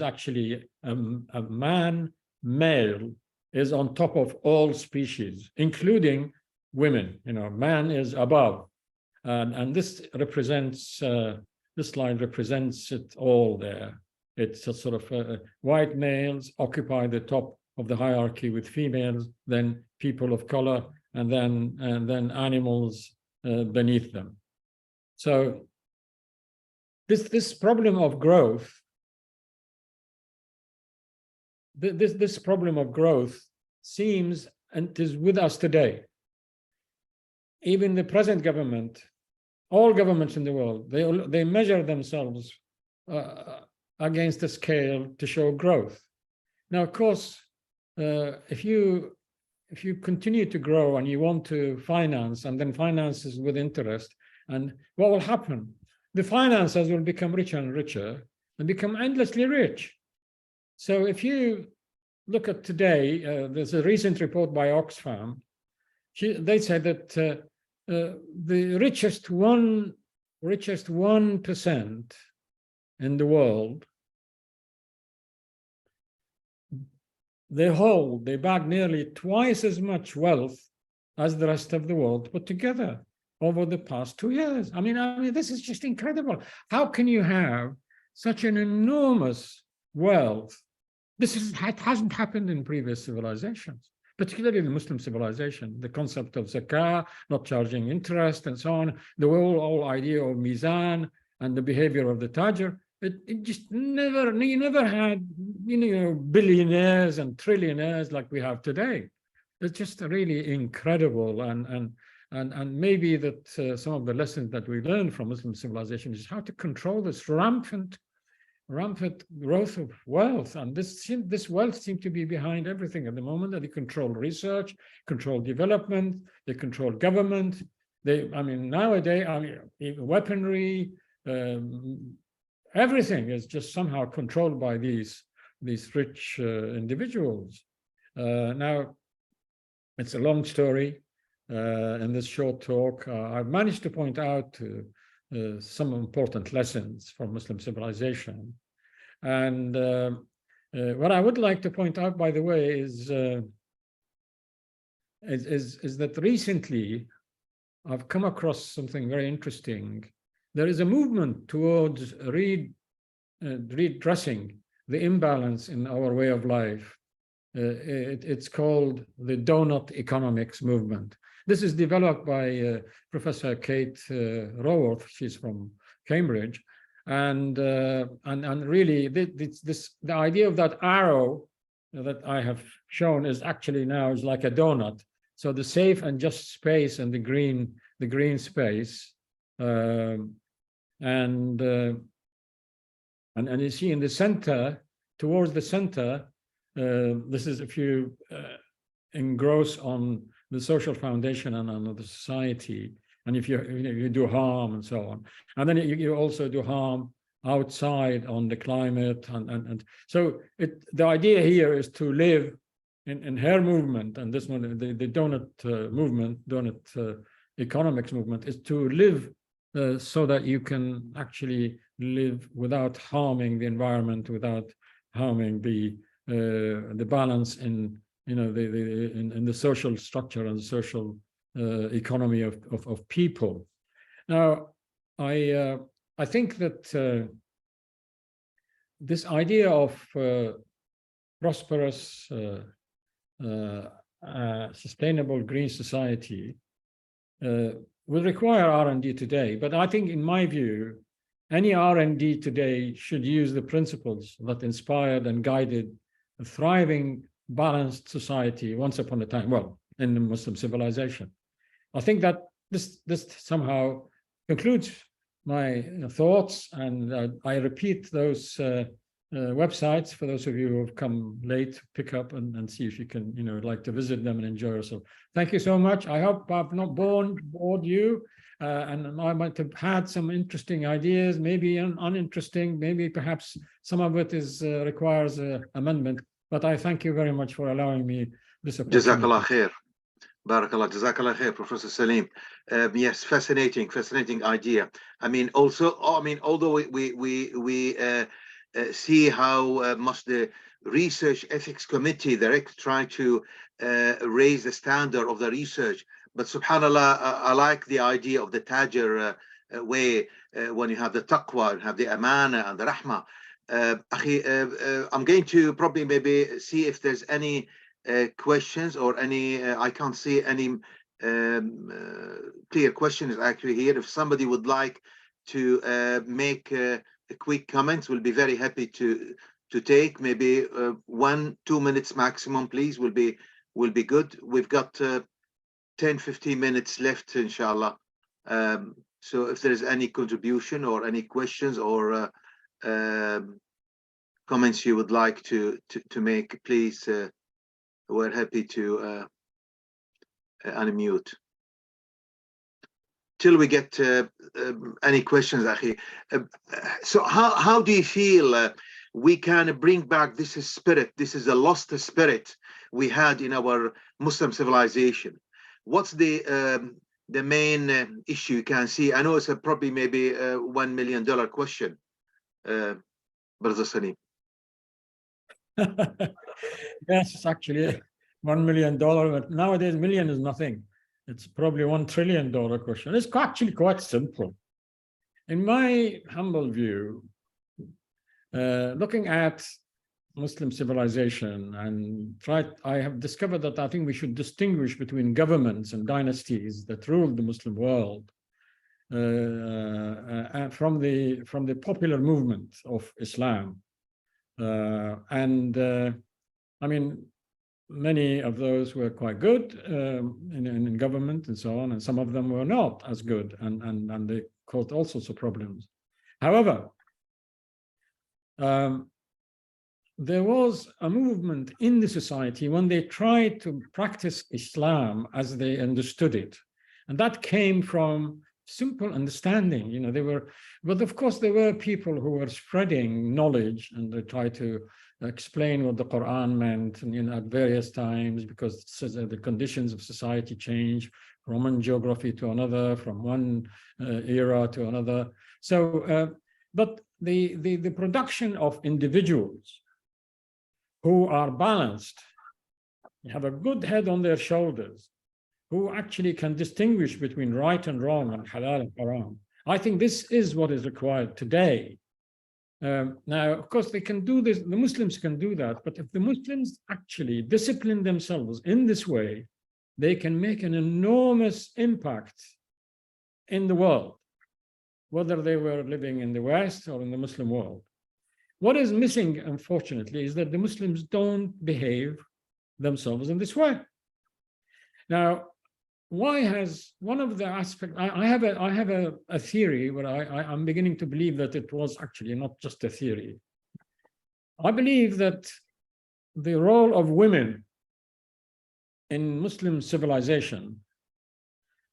S3: actually a man. Male is on top of all species, including women. Man is above, and this represents. This slide represents it all there. It's a sort of white males occupy the top of the hierarchy with females, then people of color, and then animals beneath them. So this problem of growth, this problem of growth seems, and is with us today. Even the present government, all governments in the world, they measure themselves against a scale to show growth. Now, of course, if you continue to grow and you want to finance, and then finances with interest, and what will happen? The financiers will become richer and richer and become endlessly rich. So if you look at today, there's a recent report by Oxfam. They said that the richest 1% in the world, they bag nearly twice as much wealth as the rest of the world put together over the past 2 years. I mean, this is just incredible. How can you have such an enormous wealth? It hasn't happened in previous civilizations, particularly the Muslim civilization. The concept of zakah, not charging interest, and so on, the whole idea of mizan and the behavior of the tajir, it just you never had billionaires and trillionaires like we have today. it's just really incredible. And maybe that some of the lessons that we learned from Muslim civilization is how to control this rampant growth of wealth. And this wealth seems to be behind everything at the moment. That they control research, control development, they control government. Nowadays, weaponry, everything is just somehow controlled by these rich individuals. Now, it's a long story. In this short talk, I've managed to point out some important lessons from Muslim civilization. And what I would like to point out, by the way, is that recently I've come across something very interesting. There is a movement towards redressing the imbalance in our way of life. It's called the donut economics movement. This is developed by Professor Kate Raworth. She's from Cambridge, and really the idea of that arrow that I have shown is actually now is like a donut. So the safe and just space and the green space, and you see in the center, towards the center, this is if you engross on the social foundation and on the society, and if you do harm and so on, and then you also do harm outside on the climate, and so the idea here is to live in her movement, and this one, the donut movement, donut economics movement, is to live so that you can actually live without harming the environment, without harming the balance in in the social structure and social economy of people. Now, I think that this idea of prosperous, sustainable green society will require R&D today. But I think, in my view, any R&D today should use the principles that inspired and guided a thriving, balanced society once upon a time, well, in the Muslim civilization. I think that this somehow concludes my thoughts, and I repeat those websites for those of you who have come late, pick up and see if you can, like to visit them and enjoy yourself. Thank you so much. I hope I've not bored you, and I might have had some interesting ideas, maybe uninteresting, maybe perhaps some of it requires amendment. But I thank you very much for allowing me this opportunity.
S2: Jazakallah khair. Barakallah, Jazakallah khair, Professor Salim. Yes, fascinating idea. Although we see how much the Research Ethics Committee try to raise the standard of the research, but subhanallah, I like the idea of the Tajir way, when you have the taqwa, and have the amana and the rahmah. I'm going to probably maybe see if there's any questions or any I can't see any clear questions actually here. If somebody would like to make a quick comments, we'll be very happy to take maybe 1-2 minutes maximum, please. Will be good. We've got 10-15 minutes left, insha'Allah. So if there is any contribution or any questions or comments you would like to make, please, we're happy to unmute till we get any questions, Akhi. So how do you feel we can bring back this spirit? This is a lost spirit we had in our Muslim civilization. What's the main issue you can see? I know it's probably maybe a $1 million question, Brother Salim.
S3: Yes, it's actually $1 million, but nowadays million is nothing. It's probably $1 trillion question. It's actually quite simple. In my humble view, looking at Muslim civilization I have discovered that I think we should distinguish between governments and dynasties that ruled the Muslim world from the popular movement of Islam. many of those were quite good in government and so on, and some of them were not as good, and they caused all sorts of problems. However, there was a movement in the society when they tried to practice Islam as they understood it. And that came from simple understanding. You know, but of course there were people who were spreading knowledge, and they tried to explain what the Quran meant, and, you know, at various times, because the conditions of society change from one geography to another, from one era to another. So, but the production of individuals who are balanced, have a good head on their shoulders, who actually can distinguish between right and wrong and halal and haram. I think this is what is required today. Now, of course, they can do this, the Muslims can do that, but if the Muslims actually discipline themselves in this way, they can make an enormous impact in the world, whether they were living in the West or in the Muslim world. What is missing, unfortunately, is that the Muslims don't behave themselves in this way. Now, why has one of the aspects, I have a theory where I'm beginning to believe that it was actually not just a theory. I believe that the role of women in Muslim civilization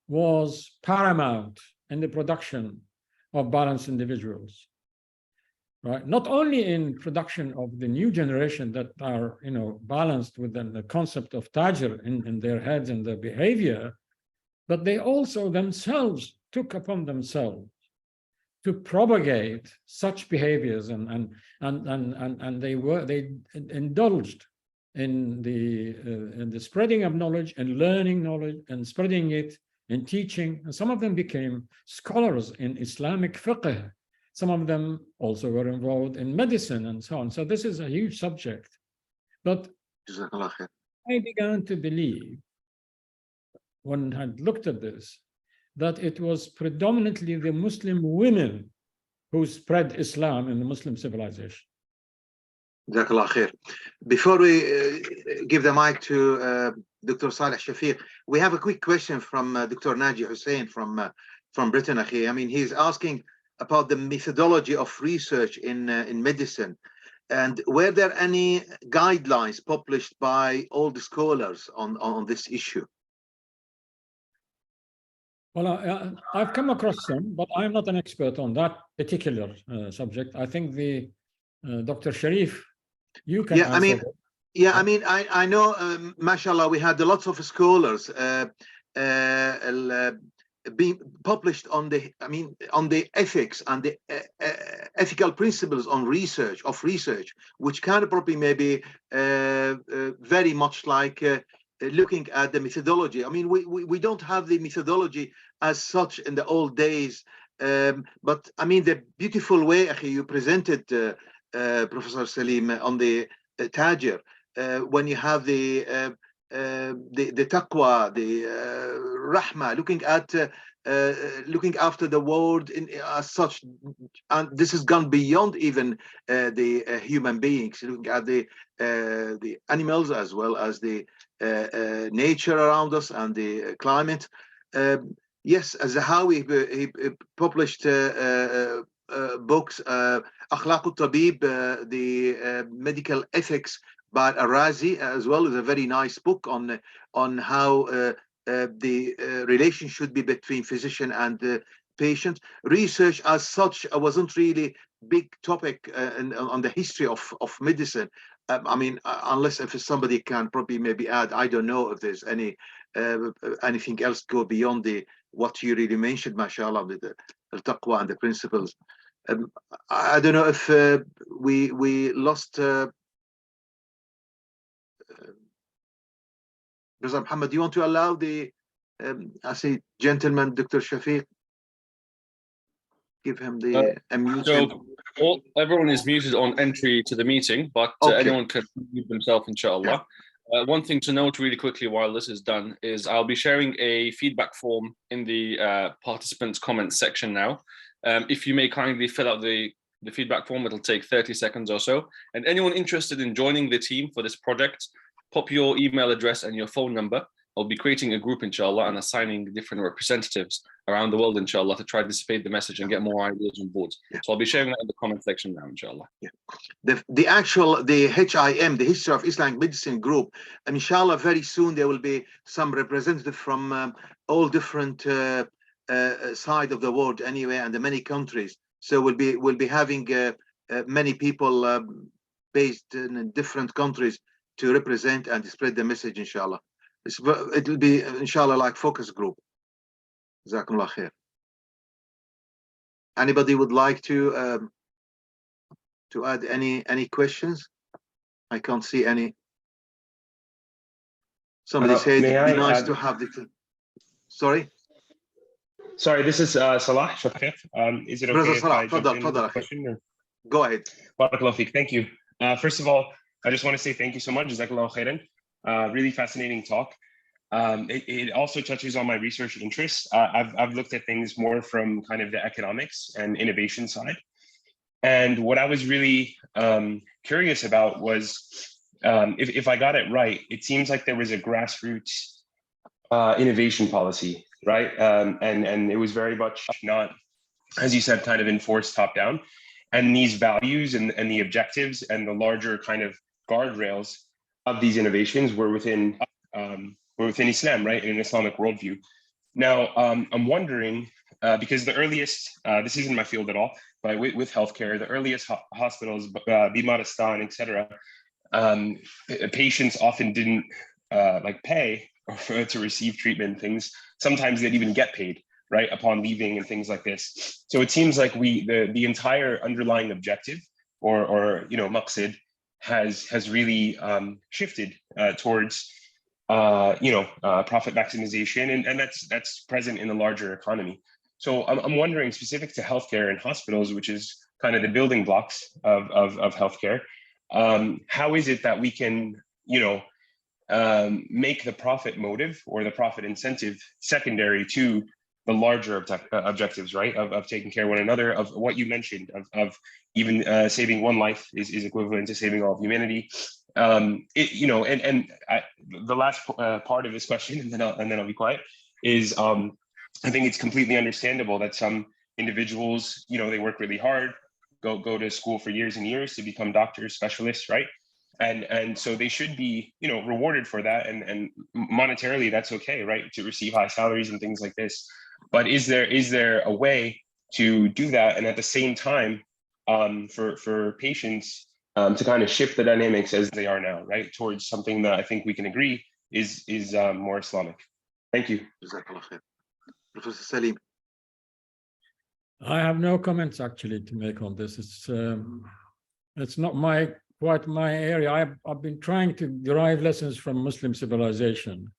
S3: was paramount in the production of balanced individuals. Right? Not only in production of the new generation that are, you know, balanced within the concept of tajir in their heads and their behavior, but they also themselves took upon themselves to propagate such behaviors, and they indulged in the spreading of knowledge and learning knowledge and spreading it in teaching. And some of them became scholars in Islamic fiqh. Some of them also were involved in medicine and so on. So this is a huge subject. But I began to believe, when I had looked at this, that it was predominantly the Muslim women who spread Islam in the Muslim civilization.
S2: Jazakallah khair. Before we give the mic to Dr. Salih Shafiq, we have a quick question from Dr. Naji Hussain from Britain. I mean, he's asking about the methodology of research in medicine, and were there any guidelines published by all the scholars on this issue?
S3: Well, I've come across some, but I'm not an expert on that particular subject. I think the Dr. Sharif, you can answer.
S2: I know, mashallah, we had lots of scholars being published on the ethics and the ethical principles on research, which kind of probably maybe very much like looking at the methodology. I mean, we don't have the methodology as such in the old days, but I mean, the beautiful way you presented, Professor Salim, on the Tajir, when you have the taqwa, the rahma, looking after the world as such, and this has gone beyond even the human beings, looking at the animals as well as the nature around us and the climate. Yes, Az-Zahawi, he published books, Akhlaq al-Tabib, the medical ethics by Arazi, as well as a very nice book on how the relation should be between physician and patient. Research as such wasn't really big topic on the history of medicine. I mean, unless if somebody can probably maybe add, I don't know if there's anything else go beyond what you really mentioned, mashallah, with the taqwa and the principles. I don't know if we lost Brother Muhammad. Do you want to allow the I say gentleman, Dr. Shafiq, give him the unmute?
S1: So everyone is muted on entry to the meeting, but anyone can mute themselves, insha'Allah. One thing to note really quickly while this is done is I'll be sharing a feedback form in the participants comments section now. If you may kindly fill out the feedback form, it'll take 30 seconds or so. And anyone interested in joining the team for this project, pop your email address and your phone number. I'll be creating a group, inshallah, and assigning different representatives around the world, inshallah, to try to dissipate the message and get more ideas on board. So I'll be sharing that in the comment section now, inshallah.
S2: The actual, the HIM, the History of Islamic Medicine group, and inshallah, very soon there will be some representative from all different side of the world anyway, and the many countries. So we'll be having many people based in different countries to represent and spread the message, inshallah. It will be, inshallah, like focus group. Jazakumullah khair. Anybody would like to add any questions? I can't see any. Somebody said it'd be nice to have the. Sorry,
S4: this is Salah Shafif. Is it okay if I jump in with a question? Or?
S2: Go ahead.
S4: Barakallahu feek. Thank you. First of all, I just want to say thank you so much. Jazakallahu khairan. Really fascinating talk. It also touches on my research interests. I've looked at things more from kind of the economics and innovation side. And what I was really curious about was, if I got it right, it seems like there was a grassroots innovation policy, right? And it was very much not, as you said, kind of enforced top down. And these values and the objectives and the larger kind of guardrails of these innovations were within Islam, right? In an Islamic worldview. Now, I'm wondering, because the earliest, this isn't my field at all, but with healthcare, the earliest hospitals, BIMA, etc., patients often didn't pay to receive treatment. Things sometimes they'd even get paid, right, upon leaving and things like this. So it seems like the entire underlying objective or maqsid has really shifted towards profit maximization, and that's present in the larger economy. So I'm wondering, specific to healthcare and hospitals, which is kind of the building blocks of healthcare, how is it that we can make the profit motive or the profit incentive secondary to the larger objectives, right, of taking care of one another, of what you mentioned, of even saving one life is equivalent to saving all of humanity. The last part of this question, and then I'll be quiet, is I think it's completely understandable that some individuals, they work really hard, go to school for years and years to become doctors, specialists, right? And so they should be, rewarded for that, and monetarily that's okay, right, to receive high salaries and things like this. But is there a way to do that, and at the same time, for patients to kind of shift the dynamics as they are now, right, towards something that I think we can agree is more Islamic? Thank you.
S2: Professor Salim.
S3: I have no comments actually to make on this. It's not quite my area. I've been trying to derive lessons from Muslim civilization.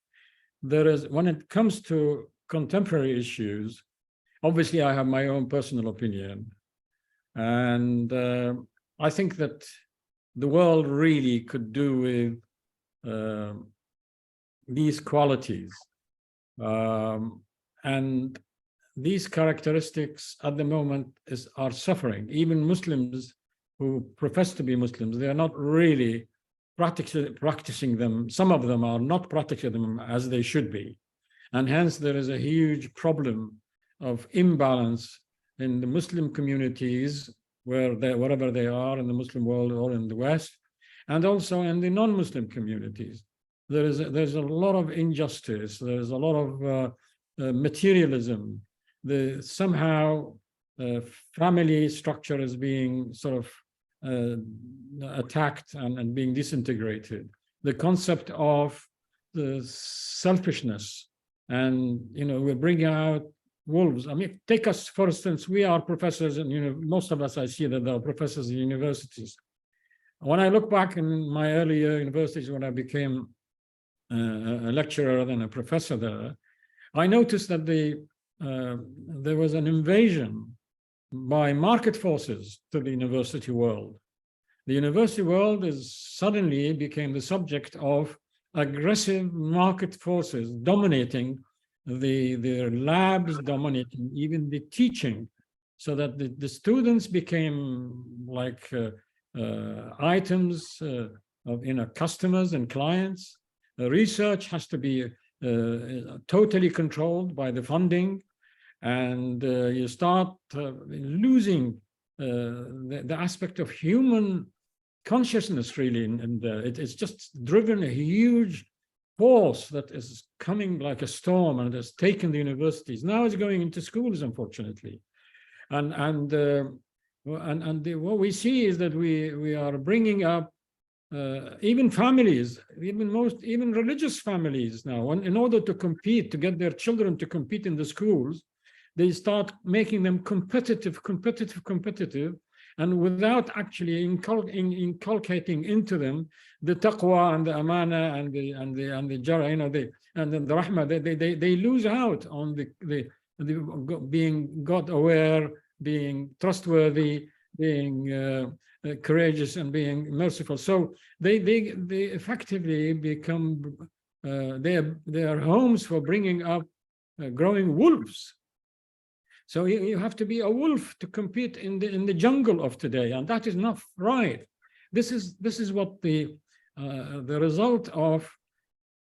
S3: When it comes to contemporary issues, obviously I have my own personal opinion, and I think that the world really could do with these qualities, and these characteristics at the moment are suffering. Even Muslims who profess to be Muslims, they are not really practicing them. Some of them are not practicing them as they should be. And hence there is a huge problem of imbalance in the Muslim communities, wherever they are in the Muslim world or in the West, and also in the non-Muslim communities. There's a lot of injustice. There's a lot of materialism. Somehow family structure is being sort of attacked and being disintegrated. The concept of the selfishness, and we're bringing out wolves. I mean, take us, for instance, we are professors, and most of us, I see that they are professors in universities. When I look back in my early universities, when I became a lecturer, then a professor there, I noticed that there was an invasion by market forces to the university world. The university world suddenly became the subject of aggressive market forces dominating the labs, dominating even the teaching, so that the students became like items customers and clients. Research has to be totally controlled by the funding, and you start losing the aspect of human consciousness, really, and it's just driven a huge force that is coming like a storm and has taken the universities. Now it's going into schools, unfortunately, and what we see is that we are bringing up even families, even religious families now, in order to compete, to get their children to compete in the schools, they start making them competitive, and without actually inculcating into them the taqwa and the amana and the jara, and then the rahmah. They lose out on the being God aware, being trustworthy, being courageous, and being merciful. So they effectively become they are homes for bringing up growing wolves. So you have to be a wolf to compete in the jungle of today, and that is not right. This is what the result of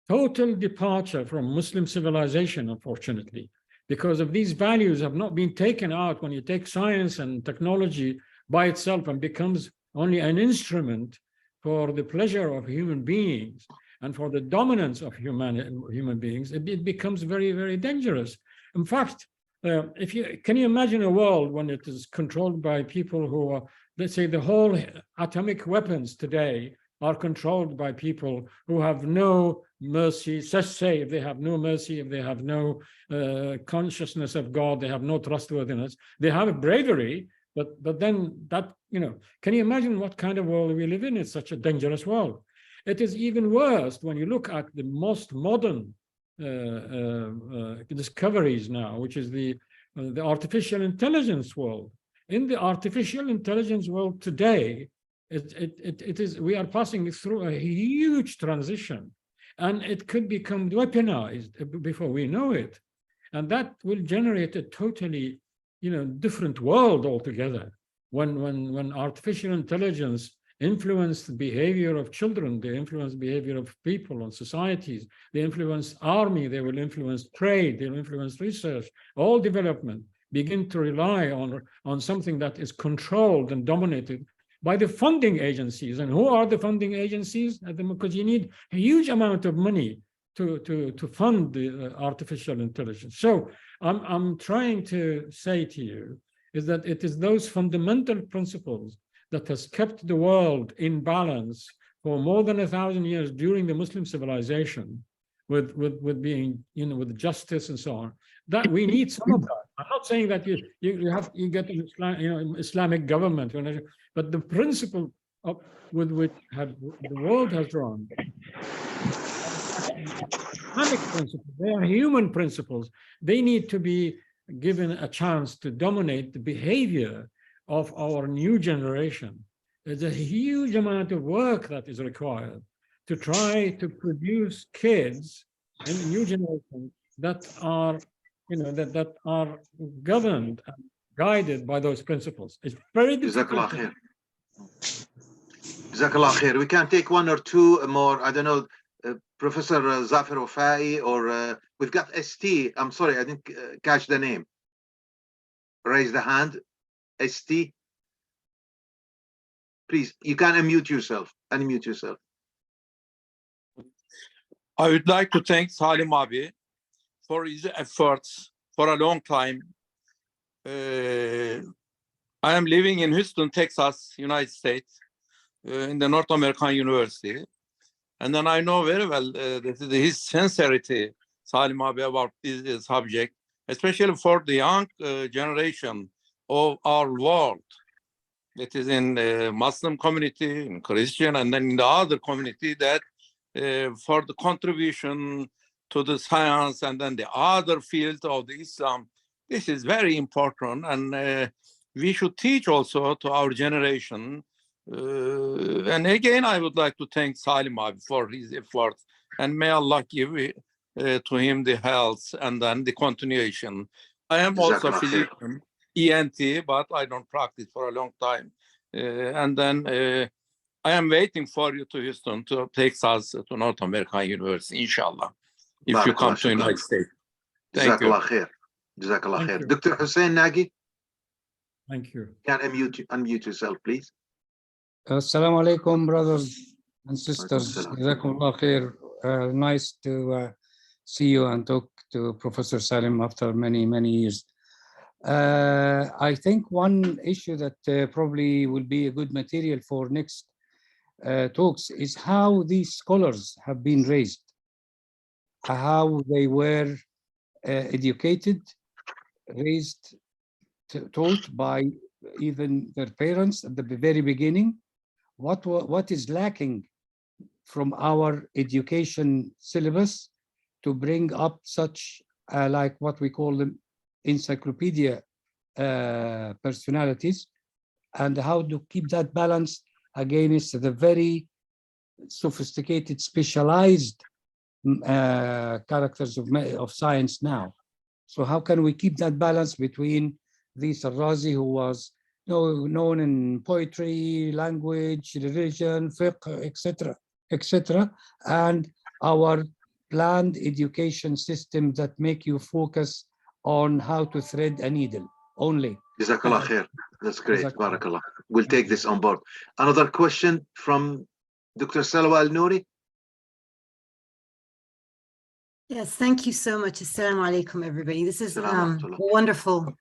S3: total departure from Muslim civilization, unfortunately, because of these values have not been taken out. When you take science and technology by itself and becomes only an instrument for the pleasure of human beings and for the dominance of human beings, it becomes very, very dangerous. In fact, can you imagine a world when it is controlled by people who are, let's say, the whole atomic weapons today are controlled by people who have no mercy, if they have no mercy, if they have no consciousness of God, they have no trustworthiness, they have a bravery, but then that, can you imagine what kind of world we live in? It's such a dangerous world. It is even worse when you look at the most modern discoveries now, which is the artificial intelligence world. In the artificial intelligence world today, we are passing through a huge transition, and it could become weaponized before we know it, and that will generate a totally different world altogether. When artificial intelligence influence the behavior of children, they influence behavior of people and societies, they influence army, they will influence trade, they will influence research, all development begin to rely on something that is controlled and dominated by the funding agencies. And who are the funding agencies? Because you need a huge amount of money to fund the artificial intelligence. So I'm trying to say to you is that it is those fundamental principles that has kept the world in balance for more than 1,000 years during the Muslim civilization, with being, with justice and so on, that we need some of that. I'm not saying that you get an Islamic government, but the principle with which the world has run, Islamic principles, they are human principles. They need to be given a chance to dominate the behavior of our new generation. There's a huge amount of work that is required to try to produce kids in the new generation that are, that are governed and guided by those principles. It's very difficult.
S2: Jazakallah khair. We can take one or two more, I don't know, Professor Zafar Wafai, or we've got ST. I'm sorry, I didn't catch the name. Raise the hand. ST. Please, you can unmute yourself. Unmute yourself.
S5: I would like to thank Salim Abi for his efforts for a long time. I am living in Houston, Texas, United States, in the North American University. And then I know very well his sincerity, Salim Abi, about this subject, especially for the young generation of our world. It is in the Muslim community, in Christian, and then in the other community that for the contribution to the science and then the other field of the Islam, this is very important. And we should teach also to our generation. And again, I would like to thank Salim Abi for his efforts, and may Allah give to him the health and then the continuation. I am also a physician, ENT, but I don't practice for a long time. And then I am waiting for you to Houston, to Texas, to North American University, inshallah, if you come to United States. Thank you.
S2: Jazakallah khair. Jazakallah
S3: Thank
S2: khair.
S3: you.
S2: Dr. Hussein Nagi,
S3: Thank you.
S2: can unmute yourself, please.
S6: Assalamu alaikum, brothers and sisters.
S2: Alaikum
S6: Jazakumullah khair. Nice to see you and talk to Professor Salim after many, many years. I think one issue that probably will be a good material for next talks is how these scholars have been raised, how they were educated, raised, taught by even their parents at the very beginning. What is lacking from our education syllabus to bring up such like what we call them encyclopedia personalities, and how to keep that balance against the very sophisticated, specialized characters of science now. So how can we keep that balance between this Al-Razi, who was known in poetry, language, religion, fiqh, etc., and our planned education system that make you focus on how to thread a needle only.
S2: Jazakallah khair. That's great. Barakallah. We'll take this on board. Another question from Dr. Salwa Al-Nouri.
S7: Yes, thank you so much. Assalamu alaikum, everybody. This is a
S2: Assalamu
S7: wonderful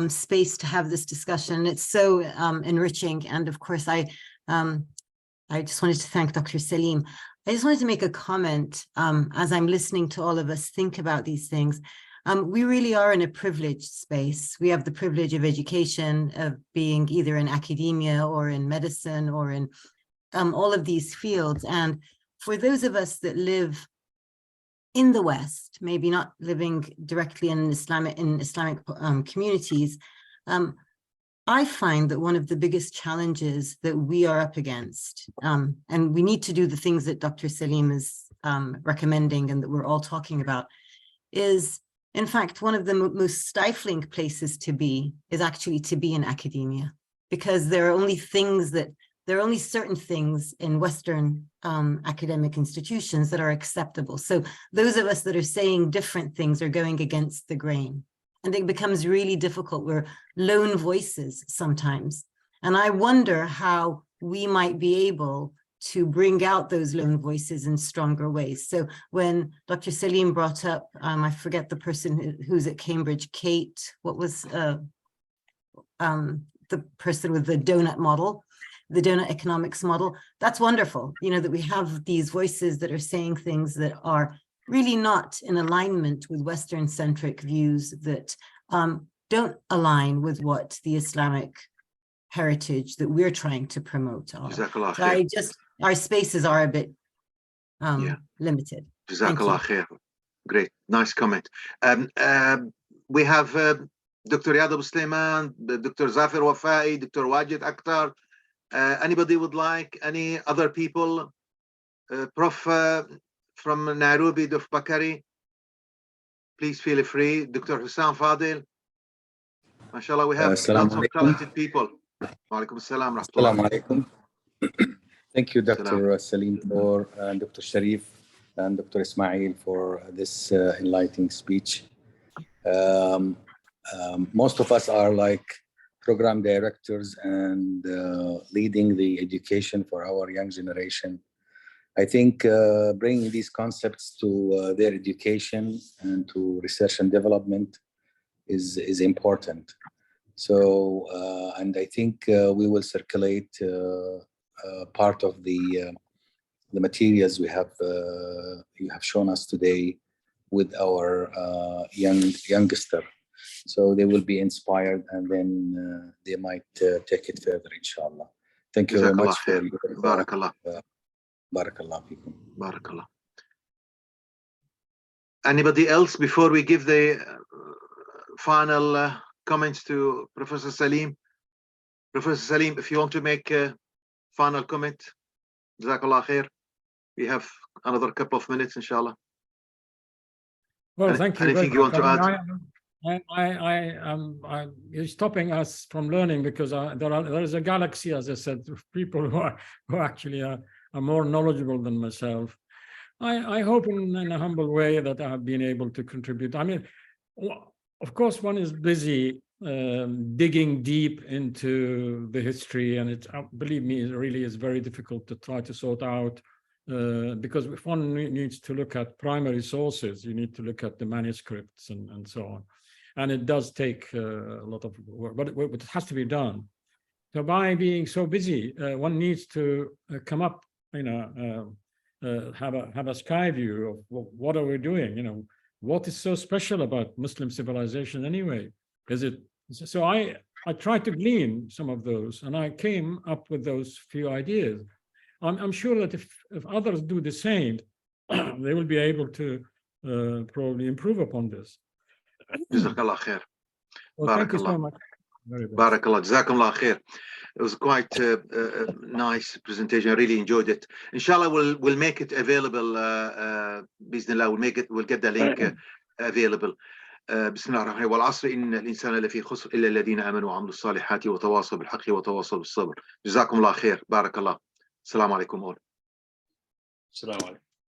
S7: space to have this discussion. It's so enriching. And of course, I just wanted to thank Dr. Salim. I just wanted to make a comment as I'm listening to all of us think about these things. We really are in a privileged space. We have the privilege of education, of being either in academia or in medicine or in all of these fields. And for those of us that live in the West, maybe not living directly in Islamic communities, I find that one of the biggest challenges that we are up against, and we need to do the things that Dr. Salim is recommending and that we're all talking about, is in fact, one of the most stifling places to be is actually to be in academia, because there are only certain things in Western academic institutions that are acceptable. So those of us that are saying different things are going against the grain. And it becomes really difficult. We're lone voices sometimes. And I wonder how we might be able to bring out those lone voices in stronger ways. So when Dr. Salim brought up, I forget the person who's at Cambridge, Kate, what was the person with the donut model, the donut economics model? That's wonderful, that we have these voices that are saying things that are really not in alignment with Western-centric views that don't align with what the Islamic heritage that we're trying to promote are. So our spaces are a bit limited.
S2: Jazakallah khair. Great, nice comment. We have Dr. Riyad Abu Sulaiman, Dr. Zafir Wafai, Dr. Wajid Akhtar. Anybody would like, any other people? Prof from Nairobi, Dr. Bakari, please feel free. Dr. Hussam Fadil. MashaAllah, we have lots of talented people. Wa alaikum assalam.
S8: Assalamu alaikum. Thank you, Dr. Salim, and Dr. Sharif and Dr. Ismail for this enlightening speech. Most of us are like program directors and leading the education for our young generation. I think bringing these concepts to their education and to research and development is important. So, and I think we will circulate part of the materials you have shown us today with our youngster. So they will be inspired, and then they might take it further, inshallah. Thank you very much.
S2: Barakallah.
S8: Barakallah fikum.
S2: Barakallah. Anybody else before we give the final comments to Professor Salim? Professor Salim, if you want to make a final comment, Jazakallah khair. We have another couple of minutes, inshallah.
S3: Well, thank you.
S2: Anything you want to add?
S3: You're stopping us from learning because there is a galaxy, as I said, of people who actually are more knowledgeable than myself. I hope in a humble way that I have been able to contribute. I mean, of course, one is busy digging deep into the history, and it, believe me, it really is very difficult to try to sort out, because if one needs to look at primary sources, you need to look at the manuscripts and so on. And it does take a lot of work, but it has to be done. So by being so busy, one needs to come up, have a sky view of what are we doing, what is so special about Muslim civilization anyway? Is it so? I tried to glean some of those, and I came up with those few ideas. I'm sure that if others do the same, they will be able to probably improve upon this.
S2: Jazakallah khair.
S3: Well, thank you so much.
S2: Barakallah. Jazakallah khair. It was quite a nice presentation. I really enjoyed it. Inshallah, we'll make it available. Bismillah, we'll get the link available. بسم الله الرحمن الرحيم والعصر إن الإنسان لفي خسر إلا الذين آمنوا وعملوا الصالحات وتواصوا بالحق وتواصوا بالصبر. جزاكم الله خير. بارك الله. السلام عليكم.
S1: السلام عليكم.